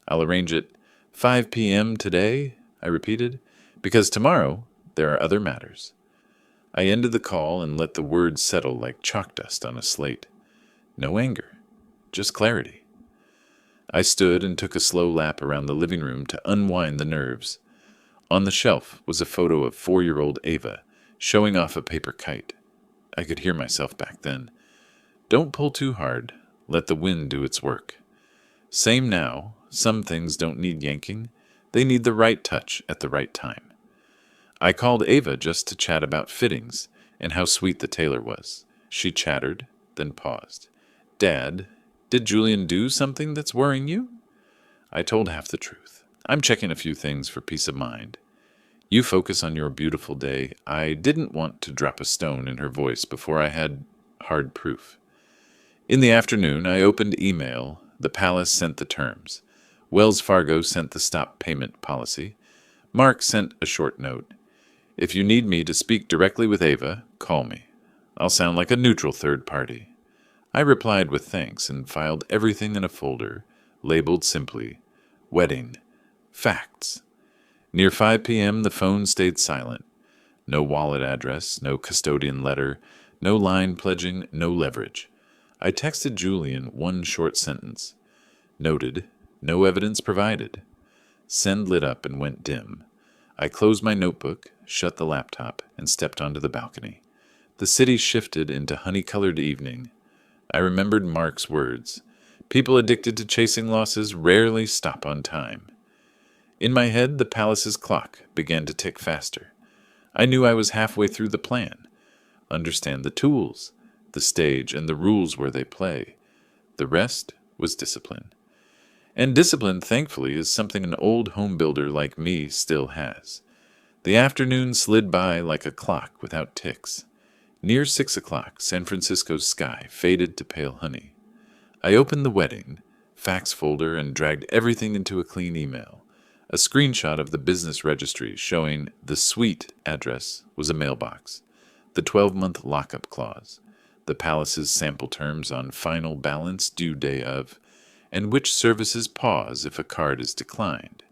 I'll arrange it 5 p.m. today, I repeated, because tomorrow there are other matters. I ended the call and let the words settle like chalk dust on a slate. No anger, just clarity. I stood and took a slow lap around the living room to unwind the nerves. On the shelf was a photo of 4-year-old Ava, showing off a paper kite. I could hear myself back then. Don't pull too hard. Let the wind do its work. Same now. Some things don't need yanking. They need the right touch at the right time. I called Ava just to chat about fittings and how sweet the tailor was. She chattered, then paused. Dad, did Julian do something that's worrying you? I told half the truth. I'm checking a few things for peace of mind. You focus on your beautiful day. I didn't want to drop a stone in her voice before I had hard proof. In the afternoon, I opened email. The palace sent the terms. Wells Fargo sent the stop payment policy. Mark sent a short note. If you need me to speak directly with Ava, call me. I'll sound like a neutral third party. I replied with thanks and filed everything in a folder, labeled simply, Wedding, Facts. Near 5 p.m., the phone stayed silent. No wallet address, no custodian letter, no line pledging, no leverage. I texted Julian one short sentence. Noted, no evidence provided. Send lit up and went dim. I closed my notebook, shut the laptop, and stepped onto the balcony. The city shifted into honey-colored evening. I remembered Mark's words. People addicted to chasing losses rarely stop on time. In my head, the palace's clock began to tick faster. I knew I was halfway through the plan. Understand the tools, the stage, and the rules where they play. The rest was discipline. And discipline, thankfully, is something an old home builder like me still has. The afternoon slid by like a clock without ticks. Near 6 o'clock, San Francisco's sky faded to pale honey. I opened the wedding, fax folder, and dragged everything into a clean email. A screenshot of the business registry showing the suite address was a mailbox, the 12-month lockup clause, the palace's sample terms on final balance due day of, and which services pause if a card is declined.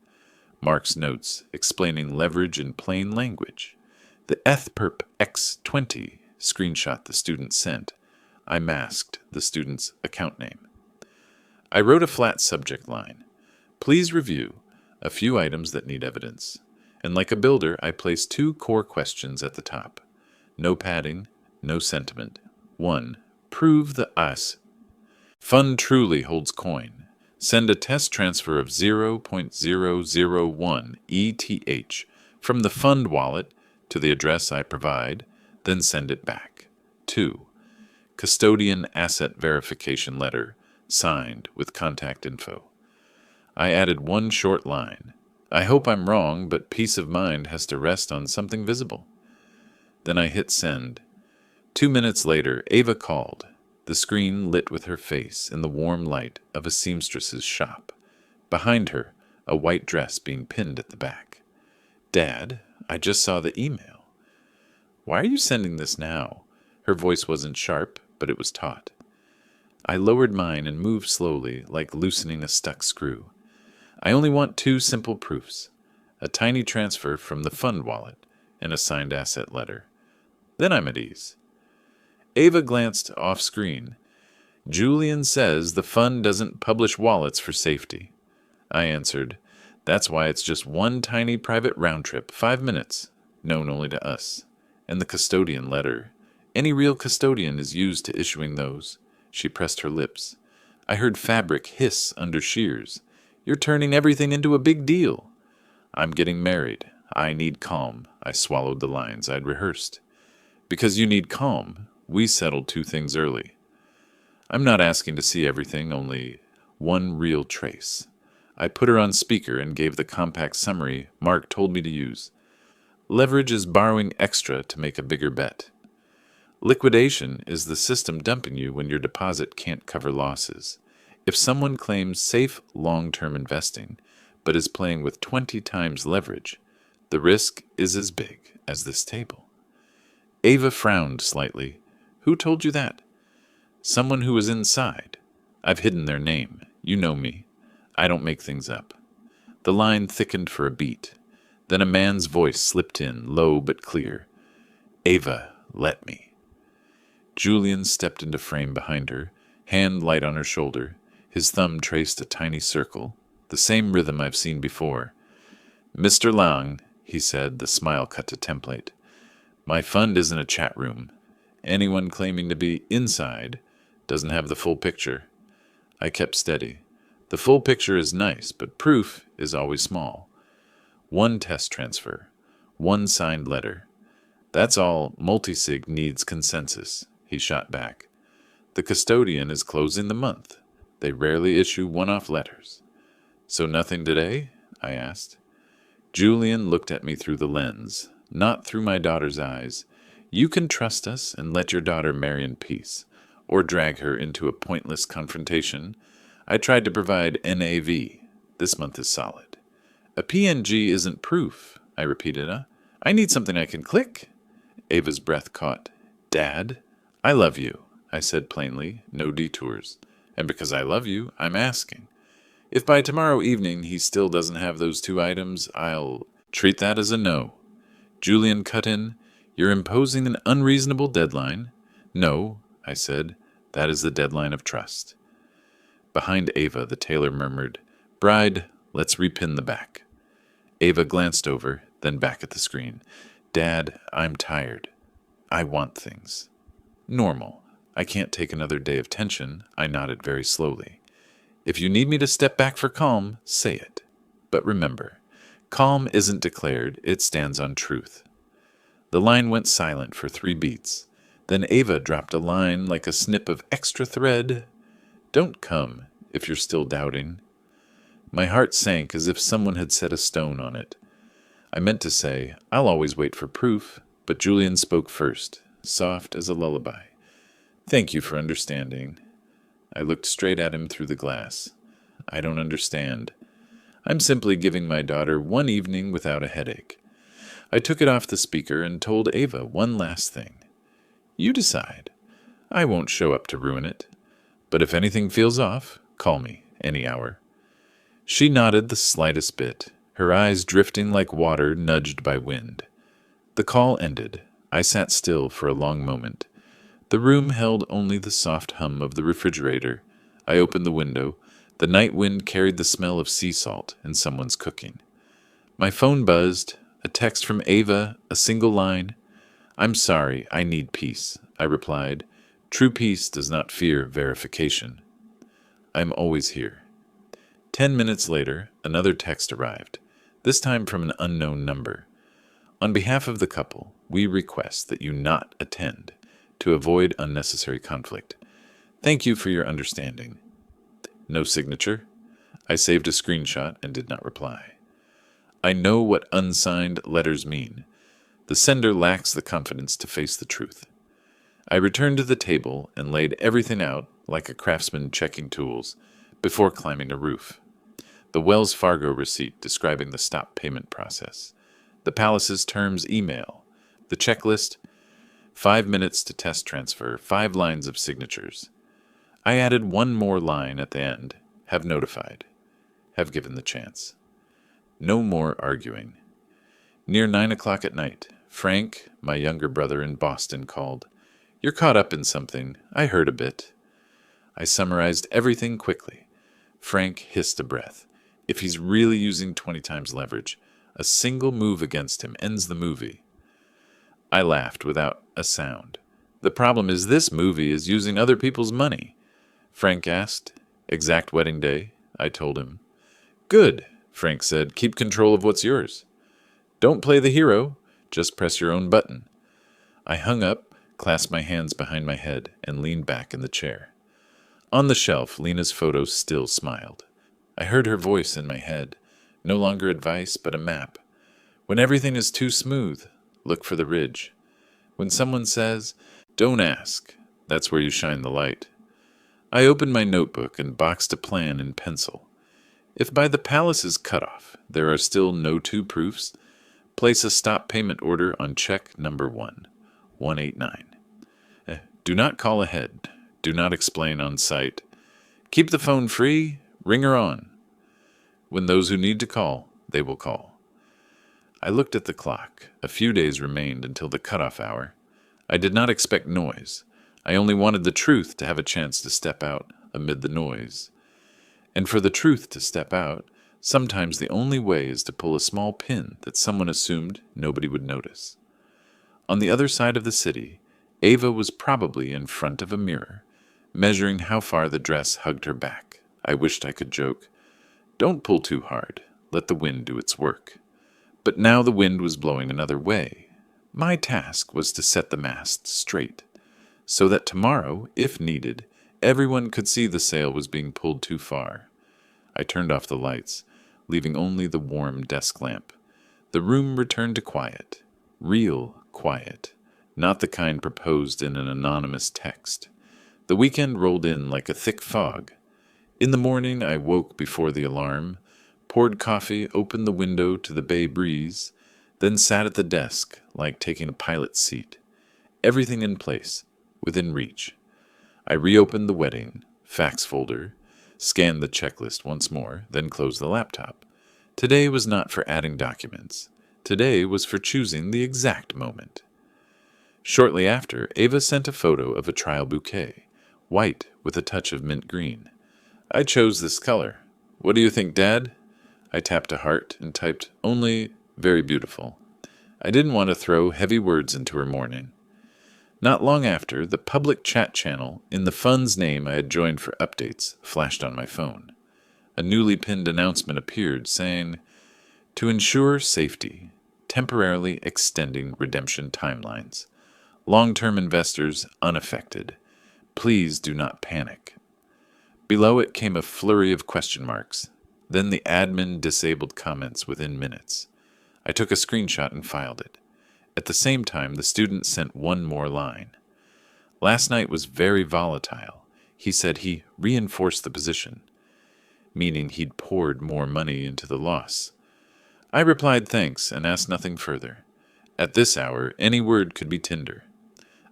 Mark's notes explaining leverage in plain language. The ETHPERP X20 screenshot the student sent. I masked the student's account name. I wrote a flat subject line. Please review a few items that need evidence. And like a builder, I placed 2 core questions at the top. No padding, no sentiment. 1. Prove the us. Fund truly holds coin. Send a test transfer of 0.001 ETH from the fund wallet to the address I provide, then send it back. 2. Custodian asset verification letter, signed with contact info. I added one short line. I hope I'm wrong, but peace of mind has to rest on something visible. Then I hit send. 2 minutes later, Ava called. The screen lit with her face in the warm light of a seamstress's shop. Behind her, a white dress being pinned at the back. Dad, I just saw the email. Why are you sending this now? Her voice wasn't sharp, but it was taut. I lowered mine and moved slowly, like loosening a stuck screw. I only want 2 simple proofs. A tiny transfer from the fund wallet and a signed asset letter. Then I'm at ease. Ava glanced off-screen. Julian says the fund doesn't publish wallets for safety. I answered, that's why it's just one tiny private round trip, 5 minutes, known only to us. And the custodian letter. Any real custodian is used to issuing those. She pressed her lips. I heard fabric hiss under shears. You're turning everything into a big deal. I'm getting married. I need calm. I swallowed the lines I'd rehearsed. Because you need calm, we settled 2 things early. I'm not asking to see everything, only one real trace. I put her on speaker and gave the compact summary Mark told me to use. Leverage is borrowing extra to make a bigger bet. Liquidation is the system dumping you when your deposit can't cover losses. If someone claims safe long-term investing, but is playing with 20 times leverage, the risk is as big as this table. Ava frowned slightly. Who told you that? Someone who was inside. I've hidden their name. You know me. I don't make things up. The line thickened for a beat. Then a man's voice slipped in, low but clear. Ava, let me. Julian stepped into frame behind her, hand light on her shoulder. His thumb traced a tiny circle, the same rhythm I've seen before. Mr. Lang, he said, the smile cut to template. My fund isn't a chat room. Anyone claiming to be inside Doesn't have the full picture. I kept steady. The full picture is nice, but proof is always small. One test transfer. One signed letter. That's all multisig needs consensus, he shot back. The custodian is closing the month. They rarely issue one-off letters. So nothing today? I asked. Julian looked at me through the lens, not through my daughter's eyes. You can trust us and let your daughter marry in peace, or drag her into a pointless confrontation. I tried to provide NAV. This month is solid. A PNG isn't proof, I repeated. I need something I can click. Ava's breath caught. Dad, I love you, I said plainly, no detours. And because I love you, I'm asking. If by tomorrow evening he still doesn't have those 2 items, I'll treat that as a no. Julian cut in. You're imposing an unreasonable deadline. No, I said. That is the deadline of trust. Behind Ava, the tailor murmured, Bride, let's repin the back. Ava glanced over, then back at the screen. Dad, I'm tired. I want things. Normal. I can't take another day of tension, I nodded very slowly. If you need me to step back for calm, say it. But remember, calm isn't declared, it stands on truth. The line went silent for 3 beats. Then Ava dropped a line like a snip of extra thread. Don't come if you're still doubting. My heart sank as if someone had set a stone on it. I meant to say, I'll always wait for proof, but Julian spoke first, soft as a lullaby. Thank you for understanding. I looked straight at him through the glass. I don't understand. I'm simply giving my daughter 1 evening without a headache. I took it off the speaker and told Ava one last thing. You decide. I won't show up to ruin it. But if anything feels off, call me, any hour. She nodded the slightest bit, her eyes drifting like water nudged by wind. The call ended. I sat still for a long moment. The room held only the soft hum of the refrigerator. I opened the window. The night wind carried the smell of sea salt and someone's cooking. My phone buzzed. A text from Ava, a single line. I'm sorry, I need peace, I replied. True peace does not fear verification. I'm always here. 10 minutes later, another text arrived, this time from an unknown number. On behalf of the couple, we request that you not attend to avoid unnecessary conflict. Thank you for your understanding. No signature. I saved a screenshot and did not reply. I know what unsigned letters mean. The sender lacks the confidence to face the truth. I returned to the table and laid everything out like a craftsman checking tools before climbing a roof. The Wells Fargo receipt describing the stop payment process. The Palace's terms email. The checklist. 5 minutes to test transfer, 5 lines of signatures. I added one more line at the end. Have notified. Have given the chance. No more arguing. Near 9 o'clock at night, Frank, my younger brother in Boston, called. You're caught up in something. I heard a bit. I summarized everything quickly. Frank hissed a breath. If he's really using 20 times leverage, a single move against him ends the movie. I laughed without a sound. The problem is this movie is using other people's money. Frank asked. Exact wedding day, I told him. Good, Frank said. Keep control of what's yours. Don't play the hero. Just press your own button. I hung up, clasped my hands behind my head, and leaned back in the chair. On the shelf, Lena's photo still smiled. I heard her voice in my head. No longer advice, but a map. When everything is too smooth, look for the ridge. When someone says, don't ask, that's where you shine the light. I opened my notebook and boxed a plan in pencil. If by the Palace's cutoff there are still no 2 proofs, place a stop payment order on check number 189. Do not call ahead. Do not explain on site. Keep the phone free. Ring her on. When those who need to call, they will call. I looked at the clock. A few days remained until the cutoff hour. I did not expect noise. I only wanted the truth to have a chance to step out amid the noise. And for the truth to step out, sometimes the only way is to pull a small pin that someone assumed nobody would notice. On the other side of the city, Ava was probably in front of a mirror, measuring how far the dress hugged her back. I wished I could joke, "Don't pull too hard. Let the wind do its work." But now the wind was blowing another way. My task was to set the mast straight, so that tomorrow, if needed, everyone could see the sail was being pulled too far. I turned off the lights, leaving only the warm desk lamp. The room returned to quiet. Real quiet. Not the kind proposed in an anonymous text. The weekend rolled in like a thick fog. In the morning I woke before the alarm, poured coffee, opened the window to the bay breeze, then sat at the desk like taking a pilot's seat. Everything in place, within reach. I reopened the wedding fax folder, scanned the checklist once more, then closed the laptop. Today was not for adding documents. Today was for choosing the exact moment. Shortly after, Ava sent a photo of a trial bouquet, white with a touch of mint green. "I chose this color. What do you think, Dad?" I tapped a heart and typed, "Only very beautiful." I didn't want to throw heavy words into her morning. Not long after, the public chat channel in the fund's name I had joined for updates flashed on my phone. A newly pinned announcement appeared saying, "To ensure safety, temporarily extending redemption timelines. Long-term investors unaffected. Please do not panic." Below it came a flurry of question marks. Then the admin disabled comments within minutes. I took a screenshot and filed it. At the same time, the student sent one more line. "Last night was very volatile. He said he reinforced the position," meaning he'd poured more money into the loss. I replied thanks and asked nothing further. At this hour, any word could be Tinder.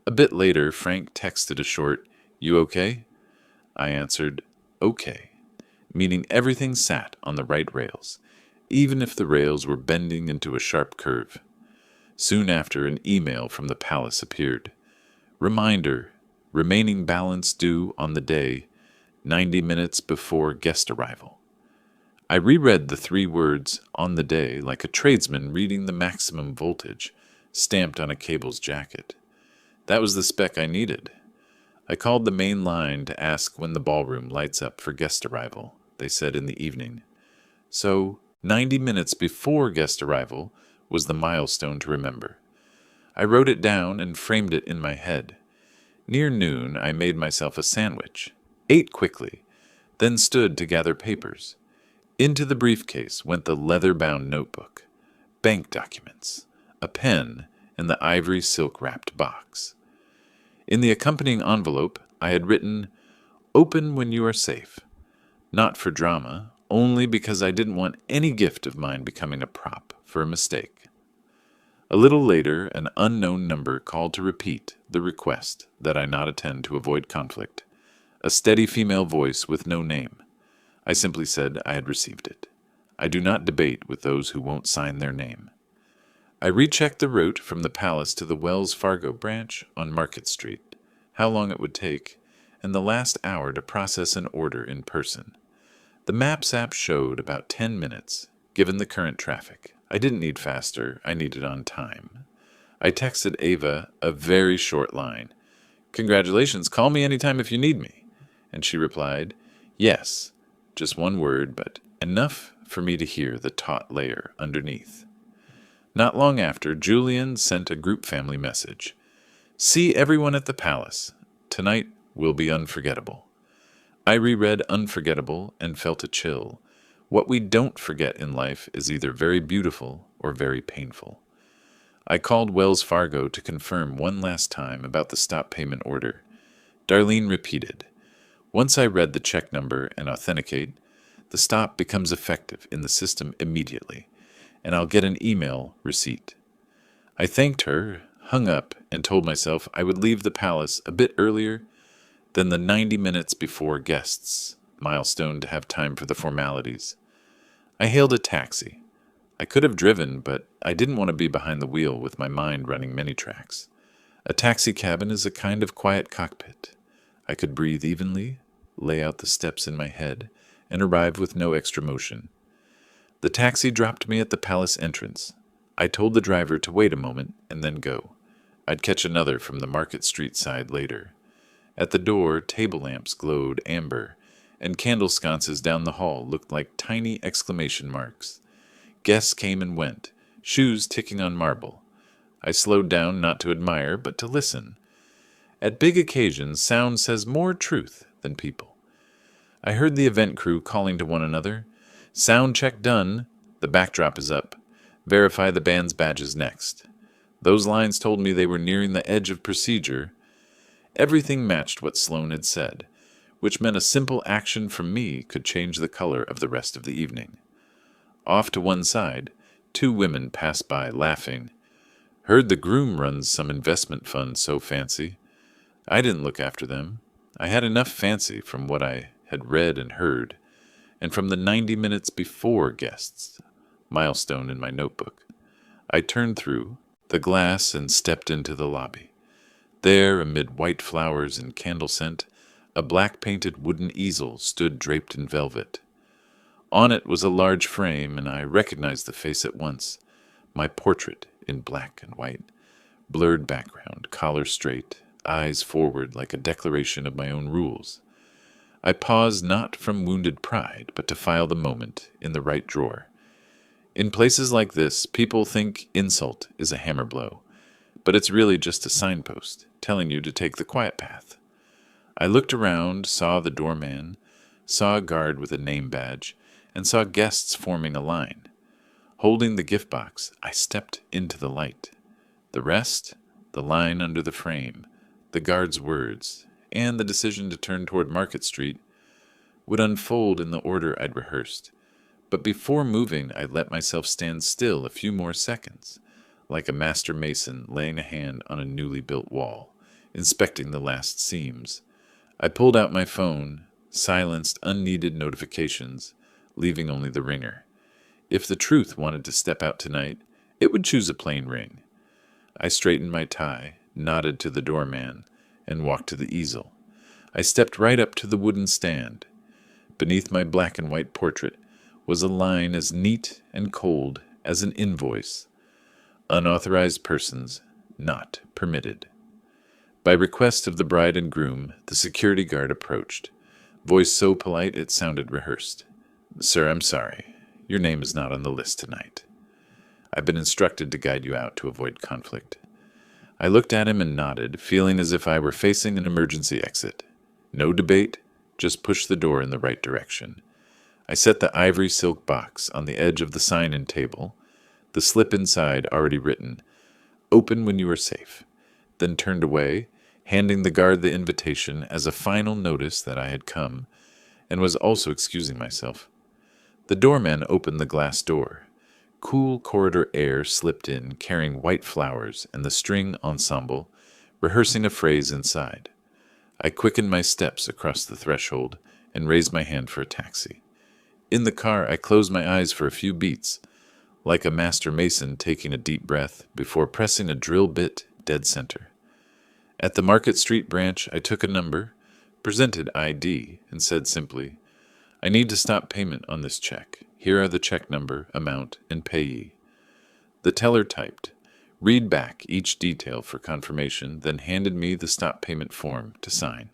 A bit later, Frank texted a short, "You okay?" I answered, "Okay," meaning everything sat on the right rails, even if the rails were bending into a sharp curve. Soon after, an email from the palace appeared. Reminder, remaining balance due on the day, 90 minutes before guest arrival. I reread the 3 words, "on the day," like a tradesman reading the maximum voltage, stamped on a cable's jacket. That was the spec I needed. I called the main line to ask when the ballroom lights up for guest arrival. They said in the evening. So, 90 minutes before guest arrival was the milestone to remember. I wrote it down and framed it in my head. Near noon, I made myself a sandwich, ate quickly, then stood to gather papers. Into the briefcase went the leather-bound notebook, bank documents, a pen, and the ivory silk-wrapped box. In the accompanying envelope, I had written, "Open when you are safe." Not for drama, only because I didn't want any gift of mine becoming a prop for a mistake. A little later, an unknown number called to repeat the request that I not attend to avoid conflict. A steady female voice with no name. I simply said I had received it. I do not debate with those who won't sign their name. I rechecked the route from the palace to the Wells Fargo branch on Market Street, how long it would take, and the last hour to process an order in person. The Maps app showed about 10 minutes, given the current traffic. I didn't need faster, I needed on time. I texted Ava a very short line. "Congratulations, call me anytime if you need me." And she replied, "Yes," just one word, but enough for me to hear the taut layer underneath. Not long after, Julian sent a group family message. "See everyone at the palace. Tonight will be unforgettable." I reread "unforgettable" and felt a chill. What we don't forget in life is either very beautiful or very painful. I called Wells Fargo to confirm one last time about the stop payment order. Darlene repeated, "Once I read the check number and authenticate, the stop becomes effective in the system immediately, and I'll get an email receipt." I thanked her, hung up, and told myself I would leave the palace a bit earlier than the 90 minutes before guests, milestone to have time for the formalities. I hailed a taxi. I could have driven, but I didn't want to be behind the wheel with my mind running many tracks. A taxi cabin is a kind of quiet cockpit. I could breathe evenly, lay out the steps in my head, and arrive with no extra motion. The taxi dropped me at the palace entrance. I told the driver to wait a moment and then go. I'd catch another from the Market Street side later. At the door, table lamps glowed amber, and candle sconces down the hall looked like tiny exclamation marks. Guests came and went, shoes ticking on marble. I slowed down not to admire, but to listen. At big occasions, sound says more truth than people. I heard the event crew calling to one another. Sound check done. The backdrop is up. Verify the band's badges next. Those lines told me they were nearing the edge of procedure. Everything matched what Sloane had said, which meant a simple action from me could change the color of the rest of the evening. Off to one side, 2 women passed by, laughing. Heard the groom runs some investment fund so fancy. I didn't look after them. I had enough fancy from what I had read and heard, and from the 90 minutes before guests, milestone in my notebook. I turned through the glass and stepped into the lobby. There, amid white flowers and candle scent, a black-painted wooden easel stood draped in velvet. On it was a large frame, and I recognized the face at once. My portrait in black and white, blurred background, collar straight, eyes forward like a declaration of my own rules. I paused not from wounded pride, but to file the moment in the right drawer. In places like this, people think insult is a hammer blow, but it's really just a signpost telling you to take the quiet path. I looked around, saw the doorman, saw a guard with a name badge, and saw guests forming a line. Holding the gift box, I stepped into the light. The rest, the line under the frame, the guard's words, and the decision to turn toward Market Street, would unfold in the order I'd rehearsed. But before moving, I let myself stand still a few more seconds, like a master mason laying a hand on a newly built wall, inspecting the last seams. I pulled out my phone, silenced unneeded notifications, leaving only the ringer. If the truth wanted to step out tonight, it would choose a plain ring. I straightened my tie, nodded to the doorman, and walked to the easel. I stepped right up to the wooden stand. Beneath my black and white portrait was a line as neat and cold as an invoice. Unauthorized persons not permitted. By request of the bride and groom, the security guard approached, voice so polite it sounded rehearsed. "Sir, I'm sorry. Your name is not on the list tonight. I've been instructed to guide you out to avoid conflict." I looked at him and nodded, feeling as if I were facing an emergency exit. No debate, just push the door in the right direction. I set the ivory silk box on the edge of the sign-in table, the slip inside already written, "Open when you are safe," then turned away, handing the guard the invitation as a final notice that I had come, and was also excusing myself. The doorman opened the glass door. Cool corridor air slipped in, carrying white flowers and the string ensemble, rehearsing a phrase inside. I quickened my steps across the threshold and raised my hand for a taxi. In the car, I closed my eyes for a few beats, like a master mason taking a deep breath before pressing a drill bit dead center. At the Market Street branch, I took a number, presented ID, and said simply, "I need to stop payment on this check. Here are the check number, amount, and payee." The teller typed, "Read back each detail for confirmation," then handed me the stop payment form to sign.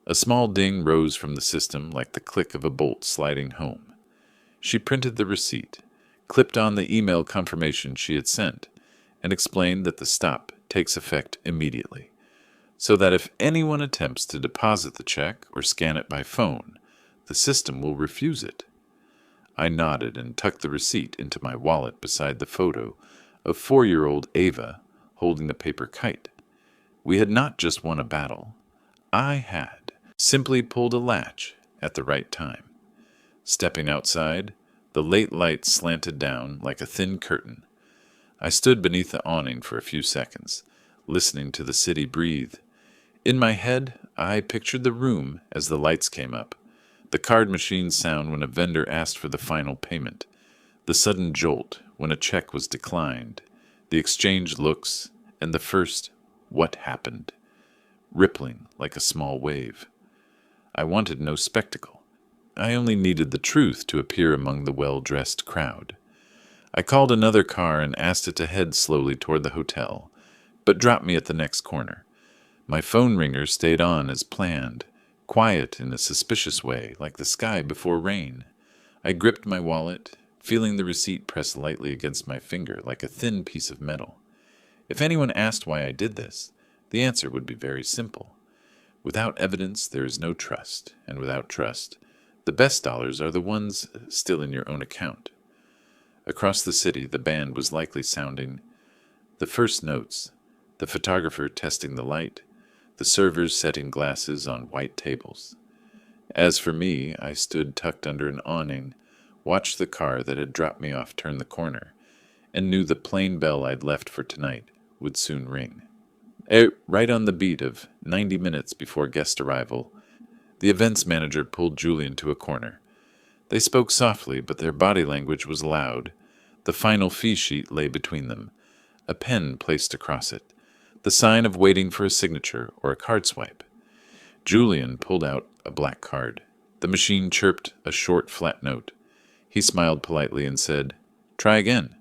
A small ding rose from the system like the click of a bolt sliding home. She printed the receipt, clipped on the email confirmation she had sent, and explained that the stop takes effect immediately, so that if anyone attempts to deposit the check or scan it by phone, the system will refuse it. I nodded and tucked the receipt into my wallet beside the photo of 4-year-old Ava holding the paper kite. We had not just won a battle. I had simply pulled a latch at the right time. Stepping outside, the late light slanted down like a thin curtain. I stood beneath the awning for a few seconds, listening to the city breathe. In my head, I pictured the room as the lights came up, the card machine sound when a vendor asked for the final payment, the sudden jolt when a check was declined, the exchanged looks, and the first "what happened?" rippling like a small wave. I wanted no spectacle. I only needed the truth to appear among the well-dressed crowd. I called another car and asked it to head slowly toward the hotel, but dropped me at the next corner. My phone ringer stayed on as planned, quiet in a suspicious way, like the sky before rain. I gripped my wallet, feeling the receipt press lightly against my finger like a thin piece of metal. If anyone asked why I did this, the answer would be very simple. Without evidence, there is no trust, and without trust, the best dollars are the ones still in your own account. Across the city, the band was likely sounding the first notes, the photographer testing the light, the servers setting glasses on white tables. As for me, I stood tucked under an awning, watched the car that had dropped me off turn the corner, and knew the plain bell I'd left for tonight would soon ring. Right on the beat of 90 minutes before guest arrival, the events manager pulled Julian to a corner. They spoke softly, but their body language was loud. The final fee sheet lay between them, a pen placed across it, the sign of waiting for a signature or a card swipe. Julian pulled out a black card. The machine chirped a short, flat note. He smiled politely and said, "Try again."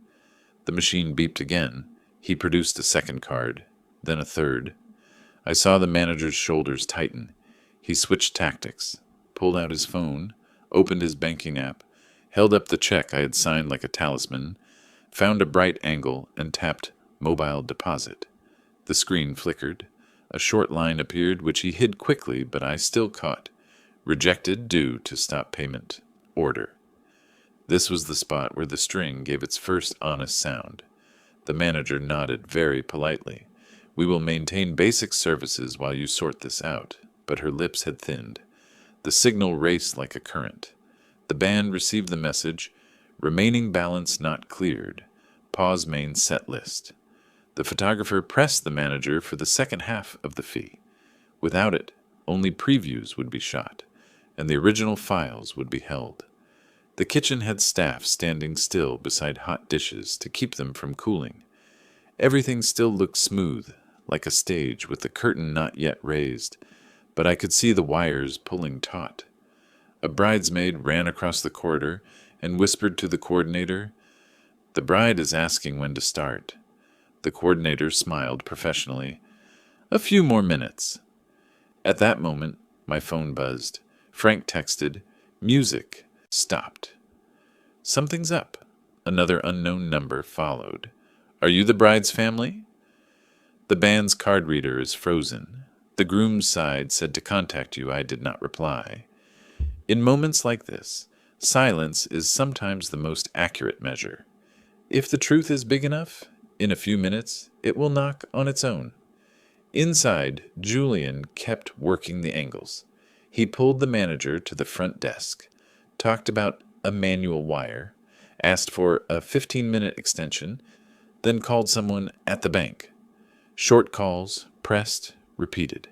The machine beeped again. He produced a second card, then a third. I saw the manager's shoulders tighten. He switched tactics, pulled out his phone, opened his banking app, held up the check I had signed like a talisman, found a bright angle, and tapped Mobile Deposit. The screen flickered. A short line appeared, which he hid quickly, but I still caught. Rejected due to stop payment. Order. This was the spot where the string gave its first honest sound. The manager nodded very politely. "We will maintain basic services while you sort this out," but her lips had thinned. The signal raced like a current. The band received the message, "Remaining balance not cleared. Pause main set list." The photographer pressed the manager for the second half of the fee. Without it, only previews would be shot, and the original files would be held. The kitchen had staff standing still beside hot dishes to keep them from cooling. Everything still looked smooth, like a stage with the curtain not yet raised, but I could see the wires pulling taut. A bridesmaid ran across the corridor and whispered to the coordinator, "The bride is asking when to start." The coordinator smiled professionally. "A few more minutes." At that moment, my phone buzzed. Frank texted, "Music stopped." "Something's up." Another unknown number followed. "Are you the bride's family?" "The band's card reader is frozen. The groom's side said to contact you. I did not reply." In moments like this, silence is sometimes the most accurate measure. If the truth is big enough, in a few minutes, it will knock on its own. Inside, Julian kept working the angles. He pulled the manager to the front desk, talked about a manual wire, asked for a 15-minute extension, then called someone at the bank. Short calls, pressed, repeated.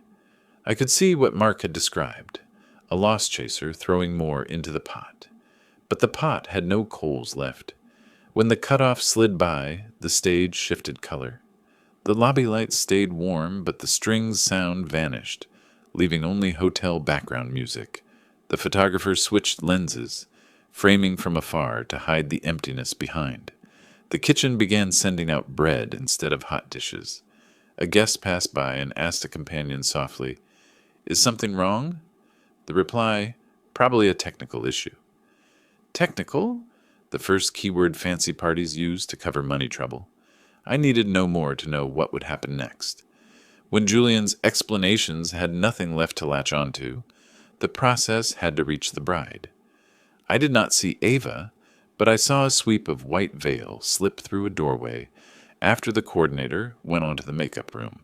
I could see what Mark had described, a loss chaser throwing more into the pot. But the pot had no coals left. When the cutoff slid by, the stage shifted color. The lobby lights stayed warm, but the strings' sound vanished, leaving only hotel background music. The photographer switched lenses, framing from afar to hide the emptiness behind. The kitchen began sending out bread instead of hot dishes. A guest passed by and asked a companion softly, "Is something wrong?" The reply, "Probably a technical issue." Technical? The first keyword fancy parties used to cover money trouble. I needed no more to know what would happen next. When Julian's explanations had nothing left to latch onto, the process had to reach the bride. I did not see Ava, but I saw a sweep of white veil slip through a doorway after the coordinator went on to the makeup room.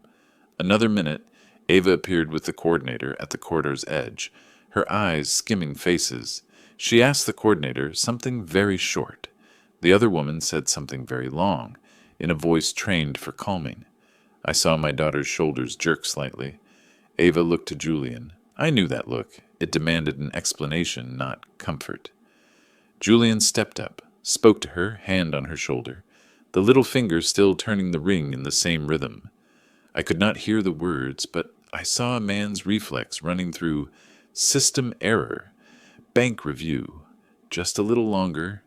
Another minute, Ava appeared with the coordinator at the corridor's edge, her eyes skimming faces. She asked the coordinator something very short. The other woman said something very long, in a voice trained for calming. I saw my daughter's shoulders jerk slightly. Ava looked to Julian. I knew that look. It demanded an explanation, not comfort. Julian stepped up, spoke to her, hand on her shoulder, the little finger still turning the ring in the same rhythm. I could not hear the words, but I saw a man's reflex running through system error, bank review, just a little longer.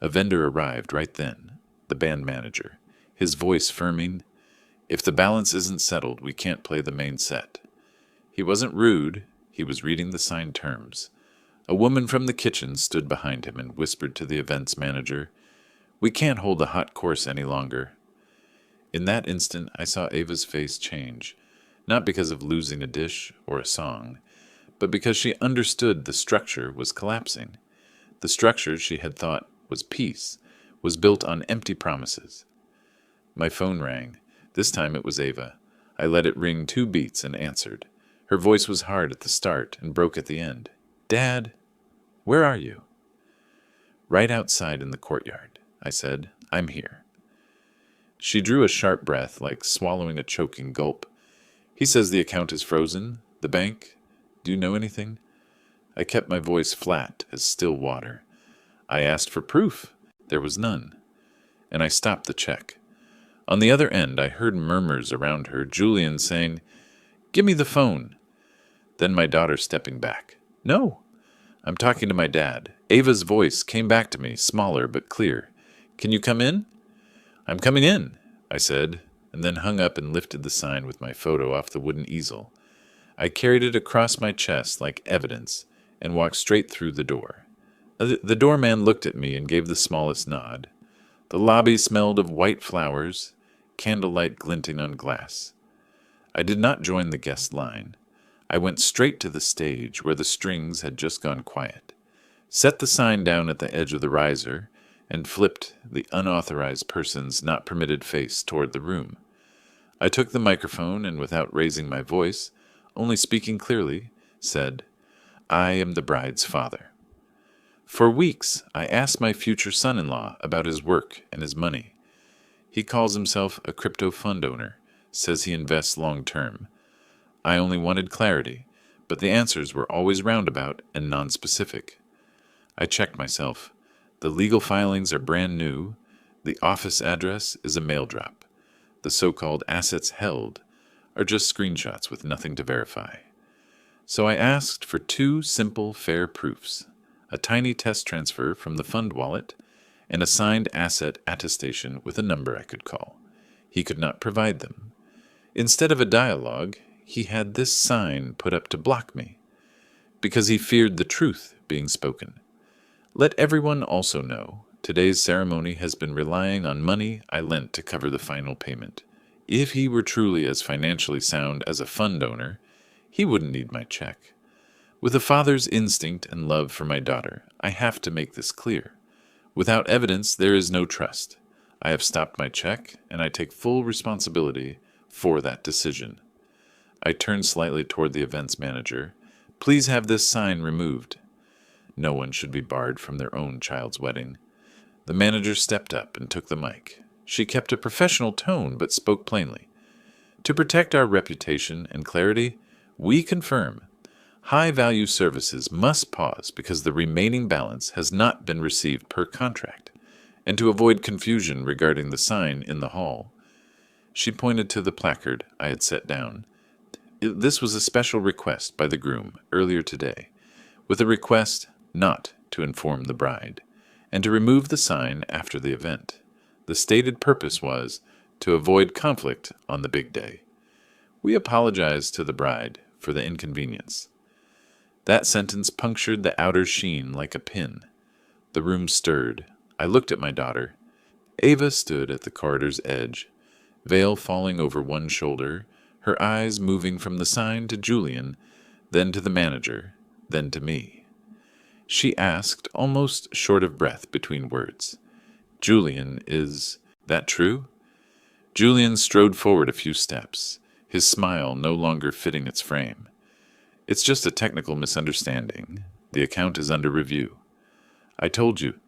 A vendor arrived right then, the band manager, his voice firming. If the balance isn't settled, we can't play the main set. He wasn't rude. He was reading the signed terms. A woman from the kitchen stood behind him and whispered to the events manager, "We can't hold the hot course any longer." In that instant, I saw Ava's face change, not because of losing a dish or a song, but because she understood the structure was collapsing. The structure she had thought was peace was built on empty promises. My phone rang. This time it was Ava. I let it ring 2 beats and answered. Her voice was hard at the start and broke at the end. "Dad, where are you?" "Right outside in the courtyard," I said. "I'm here." She drew a sharp breath, like swallowing a choking gulp. "He says the account is frozen. The bank. Do you know anything?" I kept my voice flat as still water. I asked for proof. There was none. And I stopped the check. On the other end, I heard murmurs around her, Julian saying, "Give me the phone." Then my daughter stepping back. "No, I'm talking to my dad." Ava's voice came back to me, smaller but clear. "Can you come in?" "I'm coming in," I said, and then hung up and lifted the sign with my photo off the wooden easel. I carried it across my chest like evidence and walked straight through the door. The doorman looked at me and gave the smallest nod. The lobby smelled of white flowers, candlelight glinting on glass. I did not join the guest line. I went straight to the stage where the strings had just gone quiet, set the sign down at the edge of the riser, and flipped the unauthorized person's not permitted face toward the room. I took the microphone and, without raising my voice, only speaking clearly, said, "I am the bride's father." For weeks, I asked my future son-in-law about his work and his money. He calls himself a crypto fund owner, says he invests long-term. I only wanted clarity, but the answers were always roundabout and nonspecific. I checked myself. The legal filings are brand new. The office address is a mail drop. The so-called assets held are just screenshots with nothing to verify. So I asked for 2 simple, fair proofs: a tiny test transfer from the fund wallet and a signed asset attestation with a number I could call. He could not provide them. Instead of a dialogue, he had this sign put up to block me, because he feared the truth being spoken. Let everyone also know, today's ceremony has been relying on money I lent to cover the final payment. If he were truly as financially sound as a fund owner, he wouldn't need my check. With a father's instinct and love for my daughter, I have to make this clear. Without evidence, there is no trust. I have stopped my check, and I take full responsibility for that decision. I turned slightly toward the events manager. "Please have this sign removed." No one should be barred from their own child's wedding. The manager stepped up and took the mic. She kept a professional tone but spoke plainly. "To protect our reputation and clarity, we confirm high-value services must pause because the remaining balance has not been received per contract, and to avoid confusion regarding the sign in the hall." She pointed to the placard I had set down. "This was a special request by the groom earlier today, with a request not to inform the bride, and to remove the sign after the event. The stated purpose was to avoid conflict on the big day. We apologize to the bride for the inconvenience." That sentence punctured the outer sheen like a pin. The room stirred. I looked at my daughter. Ava stood at the corridor's edge, veil falling over one shoulder, her eyes moving from the sign to Julian, then to the manager, then to me. She asked, almost short of breath between words, "Julian, is that true?" Julian strode forward a few steps, his smile no longer fitting its frame. "It's just a technical misunderstanding. The account is under review." "I told you.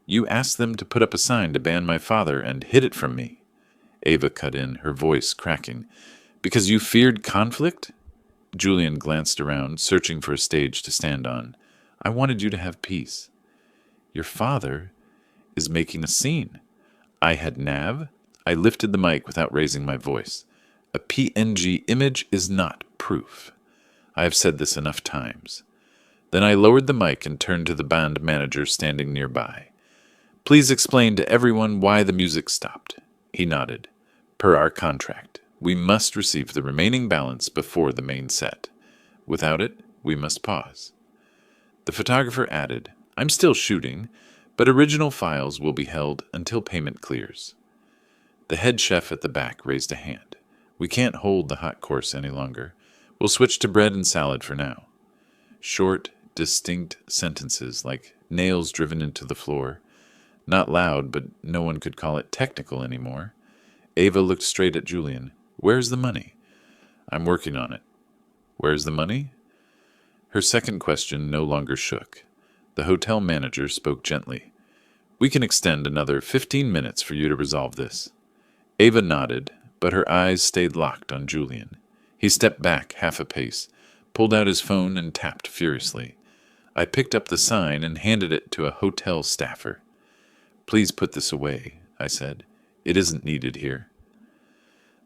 You asked them to put up a sign to ban my father and hid it from me." Ava cut in, her voice cracking. "Because you feared conflict?" Julian glanced around, searching for a stage to stand on. "I wanted you to have peace." "Your father is making a scene." I had nav. I lifted the mic without raising my voice. "A PNG image is not proof. I have said this enough times." Then I lowered the mic and turned to the band manager standing nearby. "Please explain to everyone why the music stopped." He nodded. "Per our contract, We must receive the remaining balance before the main set. Without it, we must pause. The photographer added, I'm still shooting, but original files will be held until payment clears. The head chef at the back raised a hand. We can't hold the hot course any longer. We'll switch to bread and salad for now. Short, distinct sentences like nails driven into the floor. Not loud, but no one could call it technical anymore. Ava looked straight at Julian. Where's the money? I'm working on it. Where's the money? Her second question no longer shook. The hotel manager spoke gently. We can extend another 15 minutes for you to resolve this. Ava nodded, but her eyes stayed locked on Julian. He stepped back half a pace, pulled out his phone and tapped furiously. I picked up the sign and handed it to a hotel staffer. Please put this away, I said. It isn't needed here.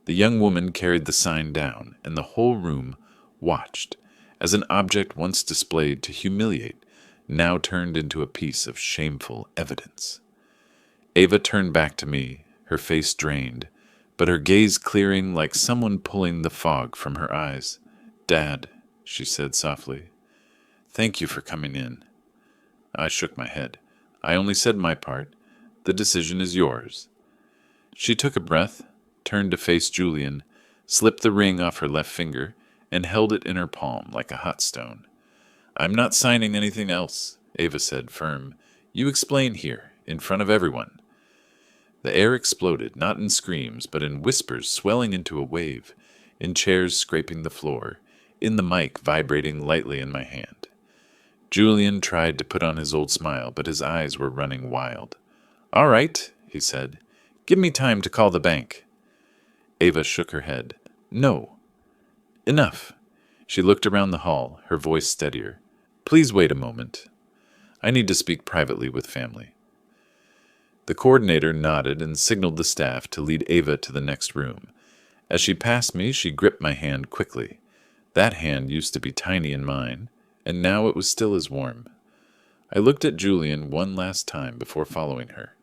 The young woman carried the sign down, and the whole room watched as an object once displayed to humiliate now turned into a piece of shameful evidence. Ava turned back to me, her face drained, but her gaze clearing like someone pulling the fog from her eyes. Dad, she said softly, thank you for coming in. I shook my head. I only said my part. The decision is yours. She took a breath, turned to face Julian, slipped the ring off her left finger, and held it in her palm like a hot stone. I'm not signing anything else, Ava said, firm. You explain here, in front of everyone. The air exploded, not in screams, but in whispers swelling into a wave, in chairs scraping the floor, in the mic vibrating lightly in my hand. Julian tried to put on his old smile, but his eyes were running wild. All right, he said. Give me time to call the bank. Ava shook her head. No. Enough. She looked around the hall, her voice steadier. Please wait a moment. I need to speak privately with family. The coordinator nodded and signaled the staff to lead Ava to the next room. As she passed me, she gripped my hand quickly. That hand used to be tiny in mine, and now it was still as warm. I looked at Julian one last time before following her.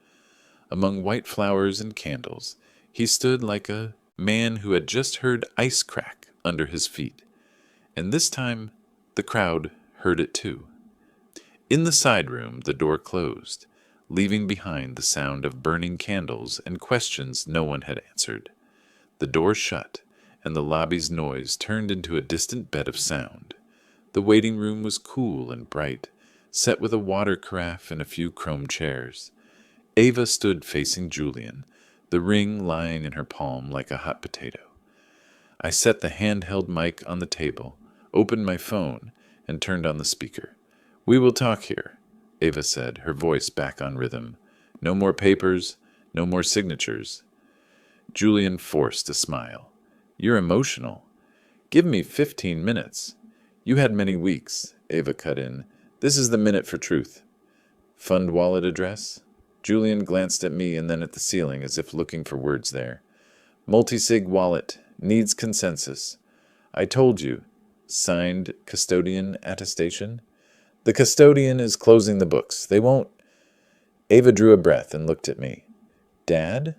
Among white flowers and candles, he stood like a man who had just heard ice crack under his feet. And this time, the crowd heard it too. In the side room, the door closed, leaving behind the sound of burning candles and questions no one had answered. The door shut, and the lobby's noise turned into a distant bed of sound. The waiting room was cool and bright, set with a water carafe and a few chrome chairs. Ava stood facing Julian, the ring lying in her palm like a hot potato. I set the handheld mic on the table, opened my phone, and turned on the speaker. We will talk here, Ava said, her voice back on rhythm. No more papers, no more signatures. Julian forced a smile. You're emotional. Give me 15 minutes. You had many weeks, Ava cut in. This is the minute for truth. Fund wallet address? Julian glanced at me and then at the ceiling as if looking for words there. Multisig wallet. Needs consensus. I told you. Signed custodian attestation? The custodian is closing the books. They won't... Ava drew a breath and looked at me. Dad?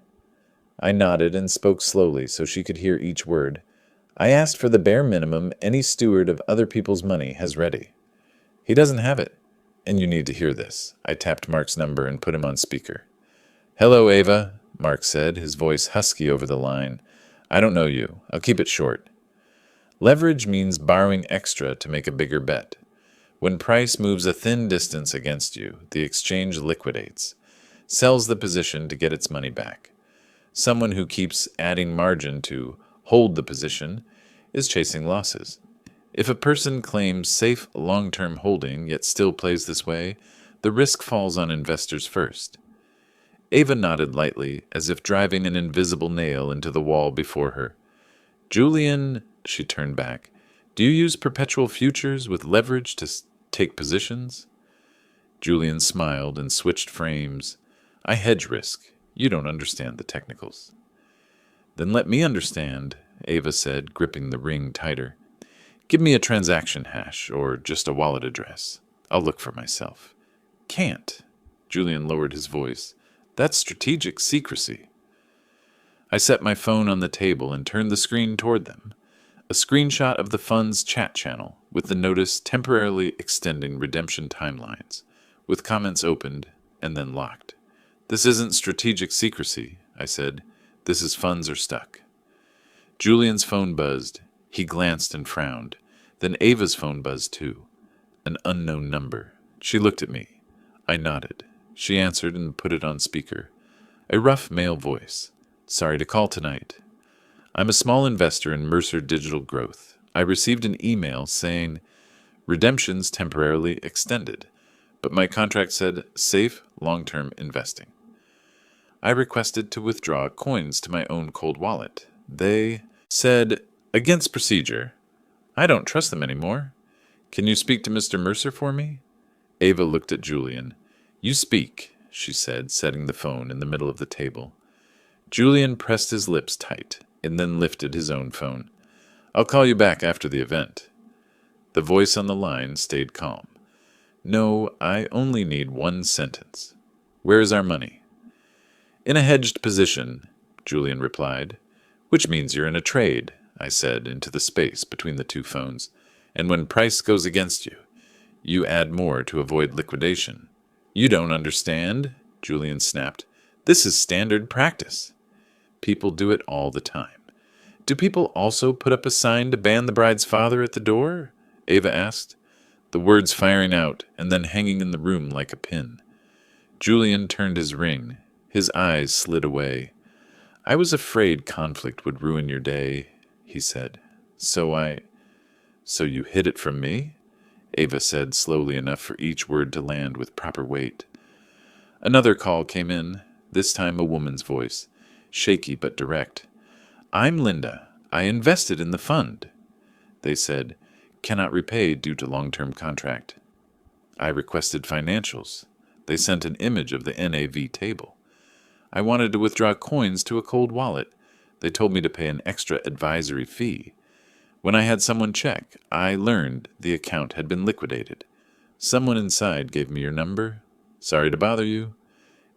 I nodded and spoke slowly so she could hear each word. I asked for the bare minimum any steward of other people's money has ready. He doesn't have it. And you need to hear this. I tapped Mark's number and put him on speaker. Hello, Ava, Mark said, his voice husky over the line. I don't know you. I'll keep it short. Leverage means borrowing extra to make a bigger bet. When price moves a thin distance against you, the exchange liquidates, sells the position to get its money back. Someone who keeps adding margin to hold the position is chasing losses. If a person claims safe long-term holding yet still plays this way, the risk falls on investors first. Ava nodded lightly, as if driving an invisible nail into the wall before her. Julian, she turned back, do you use perpetual futures with leverage to take positions? Julian smiled and switched frames. I hedge risk. You don't understand the technicals. Then let me understand, Ava said, gripping the ring tighter. Give me a transaction hash, or just a wallet address. I'll look for myself. Can't. Julian lowered his voice. That's strategic secrecy. I set my phone on the table and turned the screen toward them. A screenshot of the fund's chat channel, with the notice temporarily extending redemption timelines, with comments opened and then locked. "This isn't strategic secrecy," I said. "This is funds are stuck." Julian's phone buzzed. He glanced and frowned. Then Ava's phone buzzed too. An unknown number. She looked at me. I nodded. She answered and put it on speaker. A rough male voice. "Sorry to call tonight. I'm a small investor in Mercer Digital Growth. I received an email saying redemptions temporarily extended, but my contract said safe long-term investing. I requested to withdraw coins to my own cold wallet. They said, against procedure. I don't trust them anymore. Can you speak to Mr. Mercer for me?" Ava looked at Julian. "You speak," she said, setting the phone in the middle of the table. Julian pressed his lips tight and then lifted his own phone. "I'll call you back after the event." The voice on the line stayed calm. "No, I only need one sentence. Where is our money?" "In a hedged position," Julian replied. "Which means you're in a trade," I said into the space between the two phones. "And when price goes against you, you add more to avoid liquidation." "You don't understand," Julian snapped. "This is standard practice. People do it all the time." "Do people also put up a sign to ban the bride's father at the door?" Ava asked, the words firing out and then hanging in the room like a pin. Julian turned his ring. His eyes slid away. "I was afraid conflict would ruin your day," he said. So you hid it from me?" Ava said slowly enough for each word to land with proper weight. Another call came in, this time a woman's voice, shaky but direct. "I'm Linda. I invested in the fund." They said, "Cannot repay due to long-term contract." I requested financials. They sent an image of the NAV table. I wanted to withdraw coins to a cold wallet. They told me to pay an extra advisory fee. When I had someone check, I learned the account had been liquidated. Someone inside gave me your number. Sorry to bother you.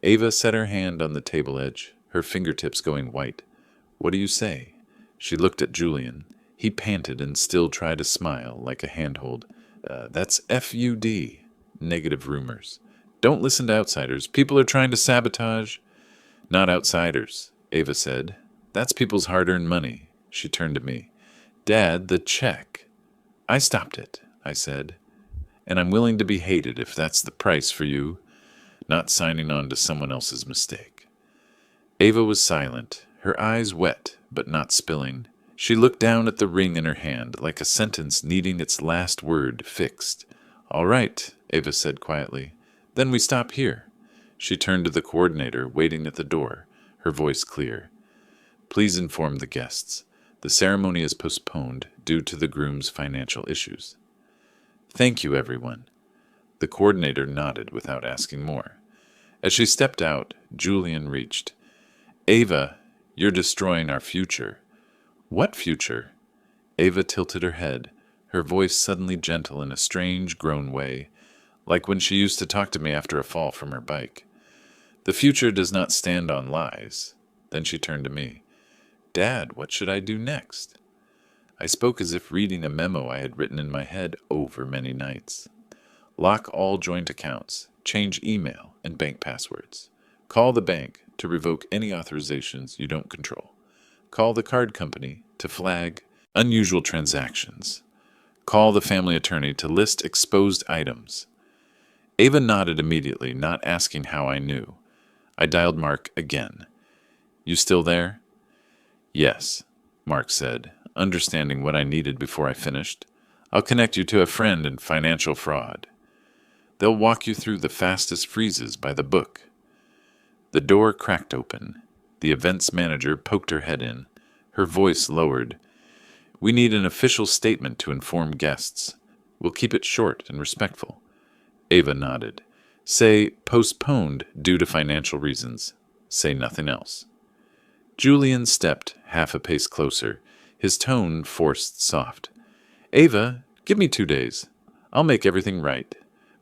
Ava set her hand on the table edge, her fingertips going white. "What do you say?" She looked at Julian. He panted and still tried to smile like a handhold. That's FUD. Negative rumors. Don't listen to outsiders. People are trying to sabotage." "Not outsiders," Ava said. "That's people's hard-earned money." She turned to me. "Dad, the check." "I stopped it," I said. "And I'm willing to be hated if that's the price for you. Not signing on to someone else's mistake." Ava was silent, her eyes wet but not spilling. She looked down at the ring in her hand like a sentence needing its last word fixed. "All right," Ava said quietly. "Then we stop here." She turned to the coordinator waiting at the door, her voice clear. "Please inform the guests. The ceremony is postponed due to the groom's financial issues." "Thank you, everyone." The coordinator nodded without asking more. As she stepped out, Julian reached. "Ava, you're destroying our future." "What future?" Ava tilted her head, her voice suddenly gentle in a strange, grown way, like when she used to talk to me after a fall from her bike. "The future does not stand on lies." Then she turned to me. "Dad, what should I do next?" I spoke as if reading a memo I had written in my head over many nights. "Lock all joint accounts, change email and bank passwords. Call the bank to revoke any authorizations you don't control. Call the card company to flag unusual transactions. Call the family attorney to list exposed items." Ava nodded immediately, not asking how I knew. I dialed Mark again. "You still there?" "Yes," Mark said, understanding what I needed before I finished. "I'll connect you to a friend in financial fraud. They'll walk you through the fastest freezes by the book." The door cracked open. The events manager poked her head in. Her voice lowered. "We need an official statement to inform guests. We'll keep it short and respectful." Ava nodded. "Say, postponed due to financial reasons. Say nothing else." Julian stepped half a pace closer, his tone forced soft. "Ava, give me 2 days. I'll make everything right.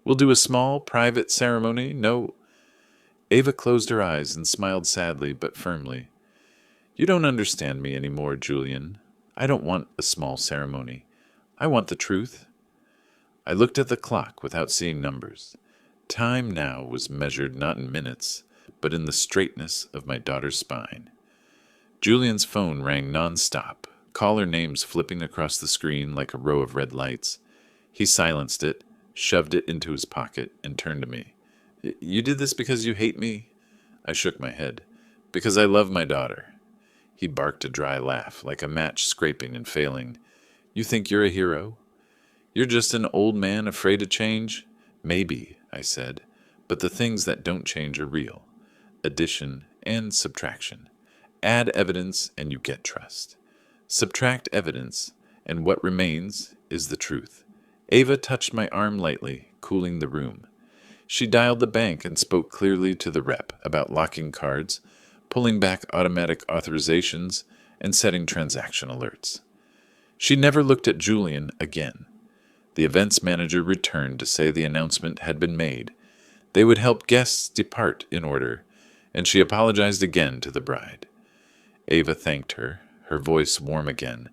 We'll do a small, private ceremony. No." Ava closed her eyes and smiled sadly but firmly. You don't understand me anymore, Julian. I don't want a small ceremony. I want the truth. I looked at the clock without seeing numbers. Time now was measured not in minutes, but in the straightness of my daughter's spine. Julian's phone rang non-stop, caller names flipping across the screen like a row of red lights. He silenced it, shoved it into his pocket, and turned to me. You did this because you hate me? I shook my head. Because I love my daughter. He barked a dry laugh, like a match scraping and failing. You think you're a hero? You're just an old man afraid to change? Maybe, I said, but the things that don't change are real. Addition and subtraction. Add evidence and you get trust. Subtract evidence, and what remains is the truth. Ava touched my arm lightly, cooling the room. She dialed the bank and spoke clearly to the rep about locking cards, pulling back automatic authorizations, and setting transaction alerts. She never looked at Julian again. The events manager returned to say the announcement had been made. They would help guests depart in order, and she apologized again to the bride. Ava thanked her, her voice warm again.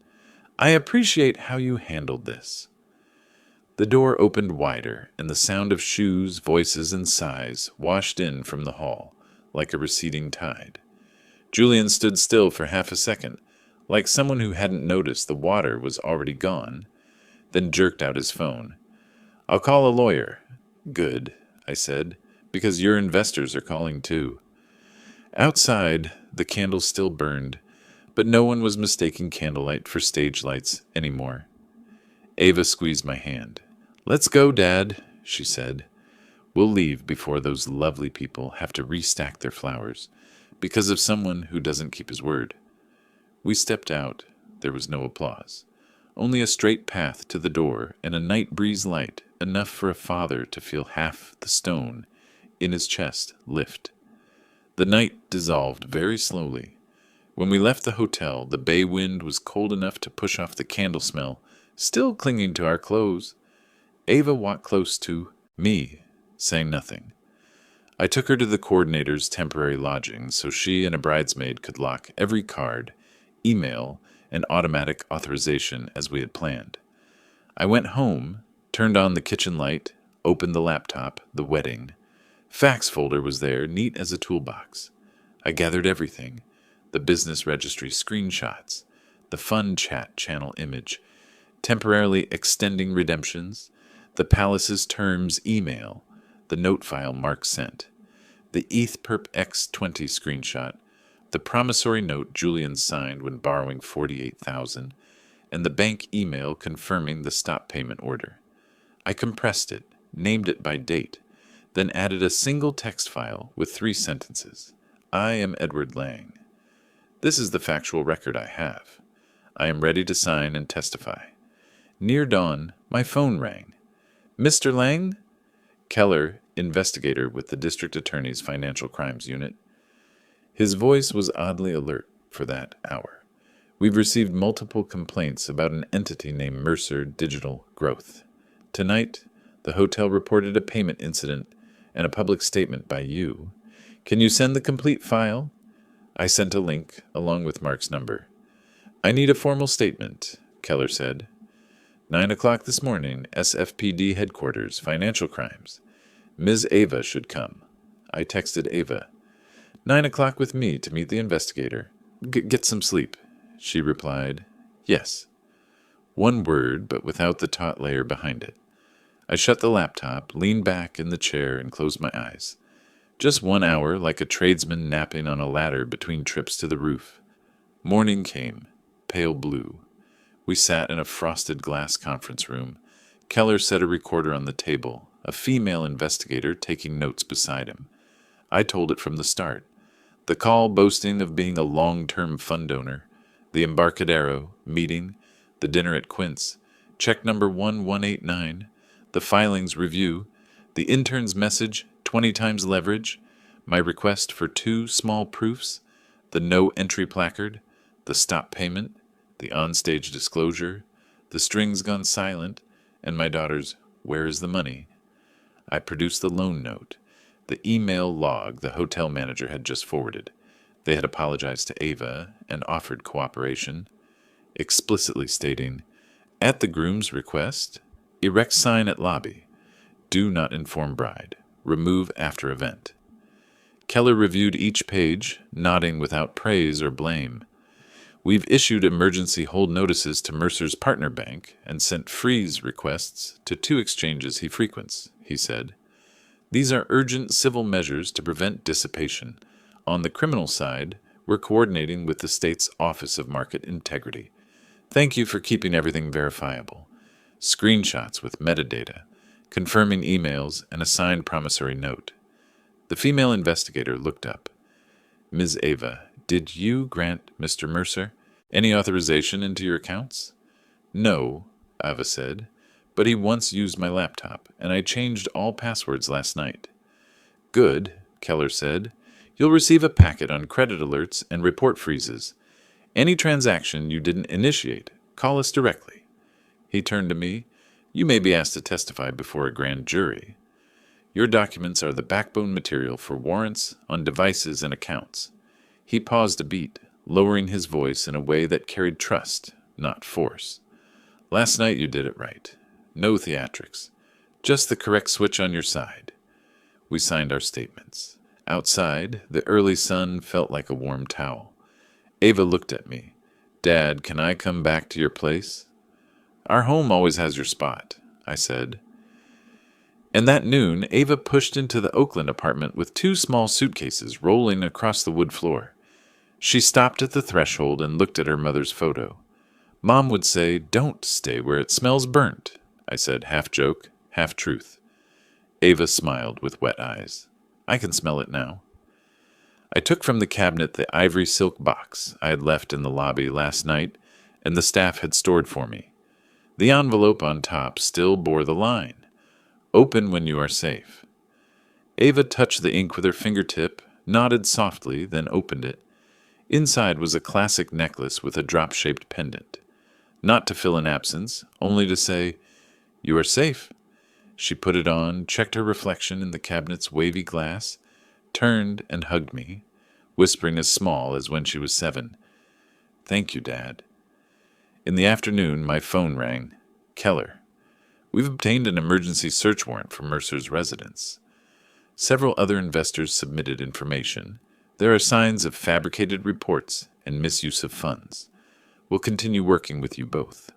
I appreciate how you handled this. The door opened wider, and the sound of shoes, voices, and sighs washed in from the hall, like a receding tide. Julian stood still for half a second, like someone who hadn't noticed the water was already gone, then jerked out his phone. I'll call a lawyer. Good, I said, because your investors are calling too. Outside, the candles still burned, but no one was mistaking candlelight for stage lights anymore. Ava squeezed my hand. Let's go, Dad, she said. We'll leave before those lovely people have to restack their flowers, because of someone who doesn't keep his word. We stepped out. There was no applause. Only a straight path to the door and a night breeze light, enough for a father to feel half the stone in his chest lift. The night dissolved very slowly. When we left the hotel, the bay wind was cold enough to push off the candle smell, still clinging to our clothes. Ava walked close to me, saying nothing. I took her to the coordinator's temporary lodging so she and a bridesmaid could lock every card, email, and automatic authorization as we had planned. I went home, turned on the kitchen light, opened the laptop, the wedding. Fax folder was there, neat as a toolbox. I gathered everything, the business registry screenshots, the fun chat channel image, temporarily extending redemptions, the palace's terms email, the note file Mark sent, the ETH-Perp X20 screenshot, the promissory note Julian signed when borrowing $48,000, and the bank email confirming the stop payment order. I compressed it, named it by date, then added a single text file with 3 sentences. I am Edward Lang. This is the factual record I have. I am ready to sign and testify. Near dawn, my phone rang. Mr. Lang? Keller, investigator with the district attorney's financial crimes unit. His voice was oddly alert for that hour. We've received multiple complaints about an entity named Mercer Digital Growth. Tonight, the hotel reported a payment incident and a public statement by you. Can you send the complete file? I sent a link along with Mark's number. I need a formal statement, Keller said. 9 o'clock this morning, SFPD headquarters, financial crimes. Ms. Ava should come. I texted Ava. 9 o'clock with me to meet the investigator. Get some sleep. She replied, yes. One word, but without the taut layer behind it. I shut the laptop, leaned back in the chair, and closed my eyes. Just 1 hour, like a tradesman napping on a ladder between trips to the roof. Morning came, pale blue. We sat in a frosted glass conference room. Keller set a recorder on the table, a female investigator taking notes beside him. I told it from the start. The call boasting of being a long-term fund donor, the Embarcadero meeting, the dinner at Quince, check number 1189, the filings review, the intern's message, 20 times leverage, my request for 2 small proofs, the no entry placard, the stop payment, the onstage disclosure, the strings gone silent, and my daughter's "Where is the money?" I produced the loan note, the email log the hotel manager had just forwarded, They had apologized to Ava and offered cooperation, explicitly stating, "At the groom's request, erect sign at lobby. Do not inform bride. Remove after event." Keller reviewed each page, nodding without praise or blame. "We've issued emergency hold notices to Mercer's partner bank and sent freeze requests to 2 exchanges he frequents," he said. "These are urgent civil measures to prevent dissipation. On the criminal side, we're coordinating with the state's Office of Market Integrity. Thank you for keeping everything verifiable. Screenshots with metadata, confirming emails, and a signed promissory note." The female investigator looked up. "Ms. Ava, did you grant Mr. Mercer any authorization into your accounts?" "No," Ava said, "but he once used my laptop, and I changed all passwords last night." "Good," Keller said. "You'll receive a packet on credit alerts and report freezes. Any transaction you didn't initiate, call us directly." He turned to me. "You may be asked to testify before a grand jury. Your documents are the backbone material for warrants on devices and accounts." He paused a beat, lowering his voice in a way that carried trust, not force. "Last night you did it right. No theatrics. Just the correct switch on your side." We signed our statements. Outside, the early sun felt like a warm towel. Ava looked at me. "Dad, can I come back to your place?" "Our home always has your spot," I said. And that noon, Ava pushed into the Oakland apartment with 2 small suitcases rolling across the wood floor. She stopped at the threshold and looked at her mother's photo. "Mom would say, 'Don't stay where it smells burnt,'" I said, half joke, half truth. Ava smiled with wet eyes. "I can smell it now." I took from the cabinet the ivory silk box I had left in the lobby last night and the staff had stored for me. The envelope on top still bore the line, "Open when you are safe." Ava touched the ink with her fingertip, nodded softly, then opened it. Inside was a classic necklace with a drop-shaped pendant. Not to fill an absence, only to say, "You are safe." She put it on, checked her reflection in the cabinet's wavy glass, turned and hugged me, whispering as small as when she was 7, "Thank you, Dad." In the afternoon, my phone rang. "Keller, we've obtained an emergency search warrant for Mercer's residence. Several other investors submitted information. There are signs of fabricated reports and misuse of funds. We'll continue working with you both."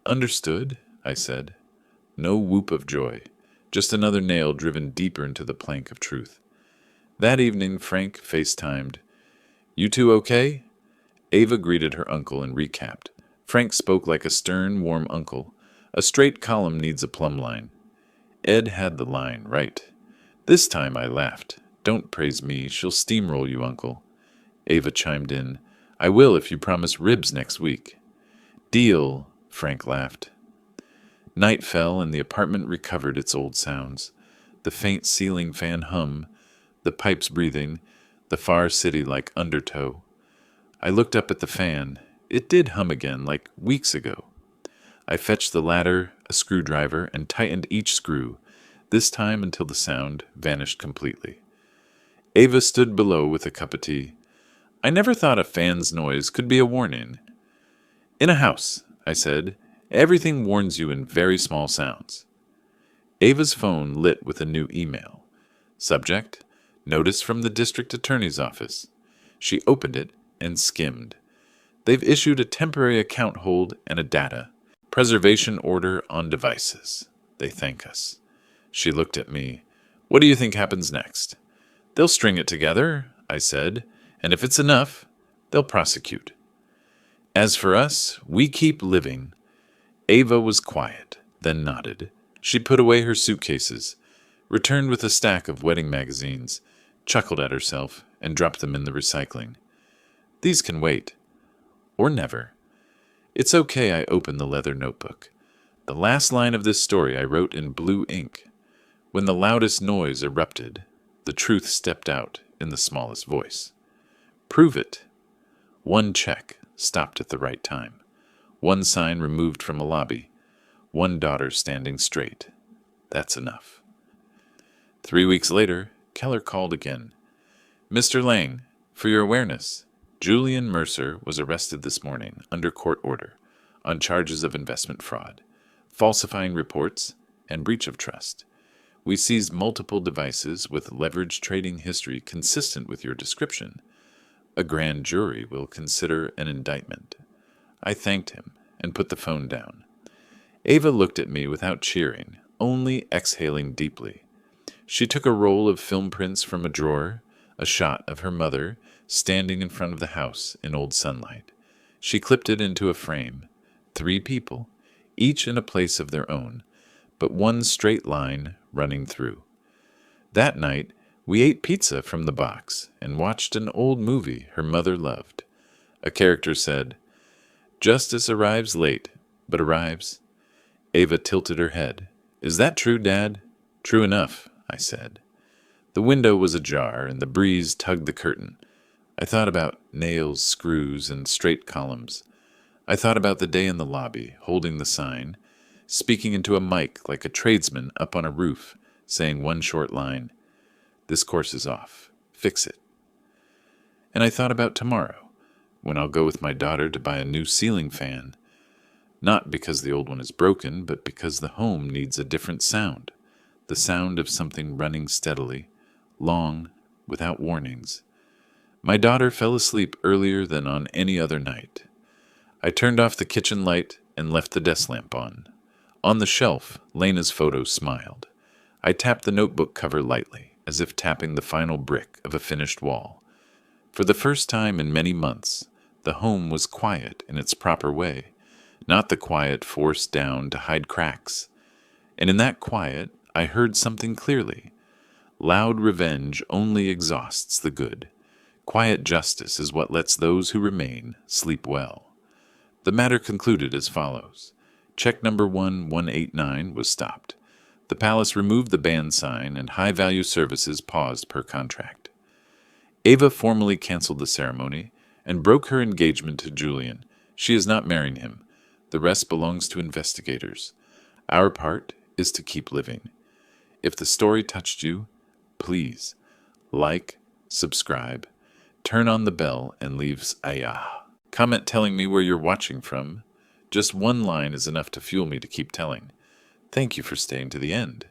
"Understood," I said. No whoop of joy, just another nail driven deeper into the plank of truth. That evening, Frank FaceTimed. "You two okay?" Ava greeted her uncle and recapped. Frank spoke like a stern, warm uncle. "A straight column needs a plumb line." Ed had the line right. This time I laughed. "Don't praise me, she'll steamroll you, uncle." Ava chimed in. "I will if you promise ribs next week." "Deal," Frank laughed. Night fell and the apartment recovered its old sounds. The faint ceiling fan hum, the pipes breathing, the far city like undertow. I looked up at the fan. It did hum again, like weeks ago. I fetched the ladder, a screwdriver, and tightened each screw, this time until the sound vanished completely. Ava stood below with a cup of tea. "I never thought a fan's noise could be a warning." "In a house," I said, "everything warns you in very small sounds." Ava's phone lit with a new email. Subject, "Notice from the district attorney's office." She opened it and skimmed. "They've issued a temporary account hold and a data preservation order on devices. They thank us." She looked at me. "What do you think happens next?" "They'll string it together," I said, "and if it's enough, they'll prosecute." As for us, we keep living. Ava was quiet, then nodded. She put away her suitcases, returned with a stack of wedding magazines, chuckled at herself, and dropped them in the recycling. "These can wait. Or never." "It's okay," I opened the leather notebook. The last line of this story I wrote in blue ink. When the loudest noise erupted, the truth stepped out in the smallest voice. "Prove it." One check stopped at the right time. One sign removed from a lobby. One daughter standing straight. That's enough. 3 weeks later, Keller called again. "Mr. Lang, For your awareness, Julian Mercer was arrested this morning under court order on charges of investment fraud, falsifying reports, and breach of trust. We seized multiple devices with leveraged trading history consistent with your description. A grand jury will consider an indictment. I thanked him and put the phone down. Ava looked at me without cheering, only exhaling deeply. She took a roll of film prints from a drawer, a shot of her mother standing in front of the house in old sunlight. She clipped it into a frame. 3 people, each in a place of their own, but one straight line running through. That night, we ate pizza from the box and watched an old movie her mother loved. A character said, "Justice arrives late, but arrives." Ava tilted her head. "Is that true, Dad?" "True enough," I said. The window was ajar, and the breeze tugged the curtain. I thought about nails, screws, and straight columns. I thought about the day in the lobby, holding the sign, speaking into a mic like a tradesman up on a roof, saying one short line, "This course is off. Fix it." And I thought about tomorrow, when I'll go with my daughter to buy a new ceiling fan, not because the old one is broken, but because the home needs a different sound, the sound of something running steadily, long, without warnings. My daughter fell asleep earlier than on any other night. I turned off the kitchen light and left the desk lamp on. On the shelf, Lena's photo smiled. I tapped the notebook cover lightly, as if tapping the final brick of a finished wall. For the first time in many months, the home was quiet in its proper way, not the quiet forced down to hide cracks. And in that quiet, I heard something clearly. Loud revenge only exhausts the good. Quiet justice is what lets those who remain sleep well. The matter concluded as follows. Check number 1189 was stopped. The palace removed the ban sign and high-value services paused per contract. Ava formally canceled the ceremony and broke her engagement to Julian. She is not marrying him. The rest belongs to investigators. Our part is to keep living. If the story touched you, please like, subscribe, turn on the bell, and leave comment telling me where you're watching from. Just one line is enough to fuel me to keep telling. Thank you for staying to the end.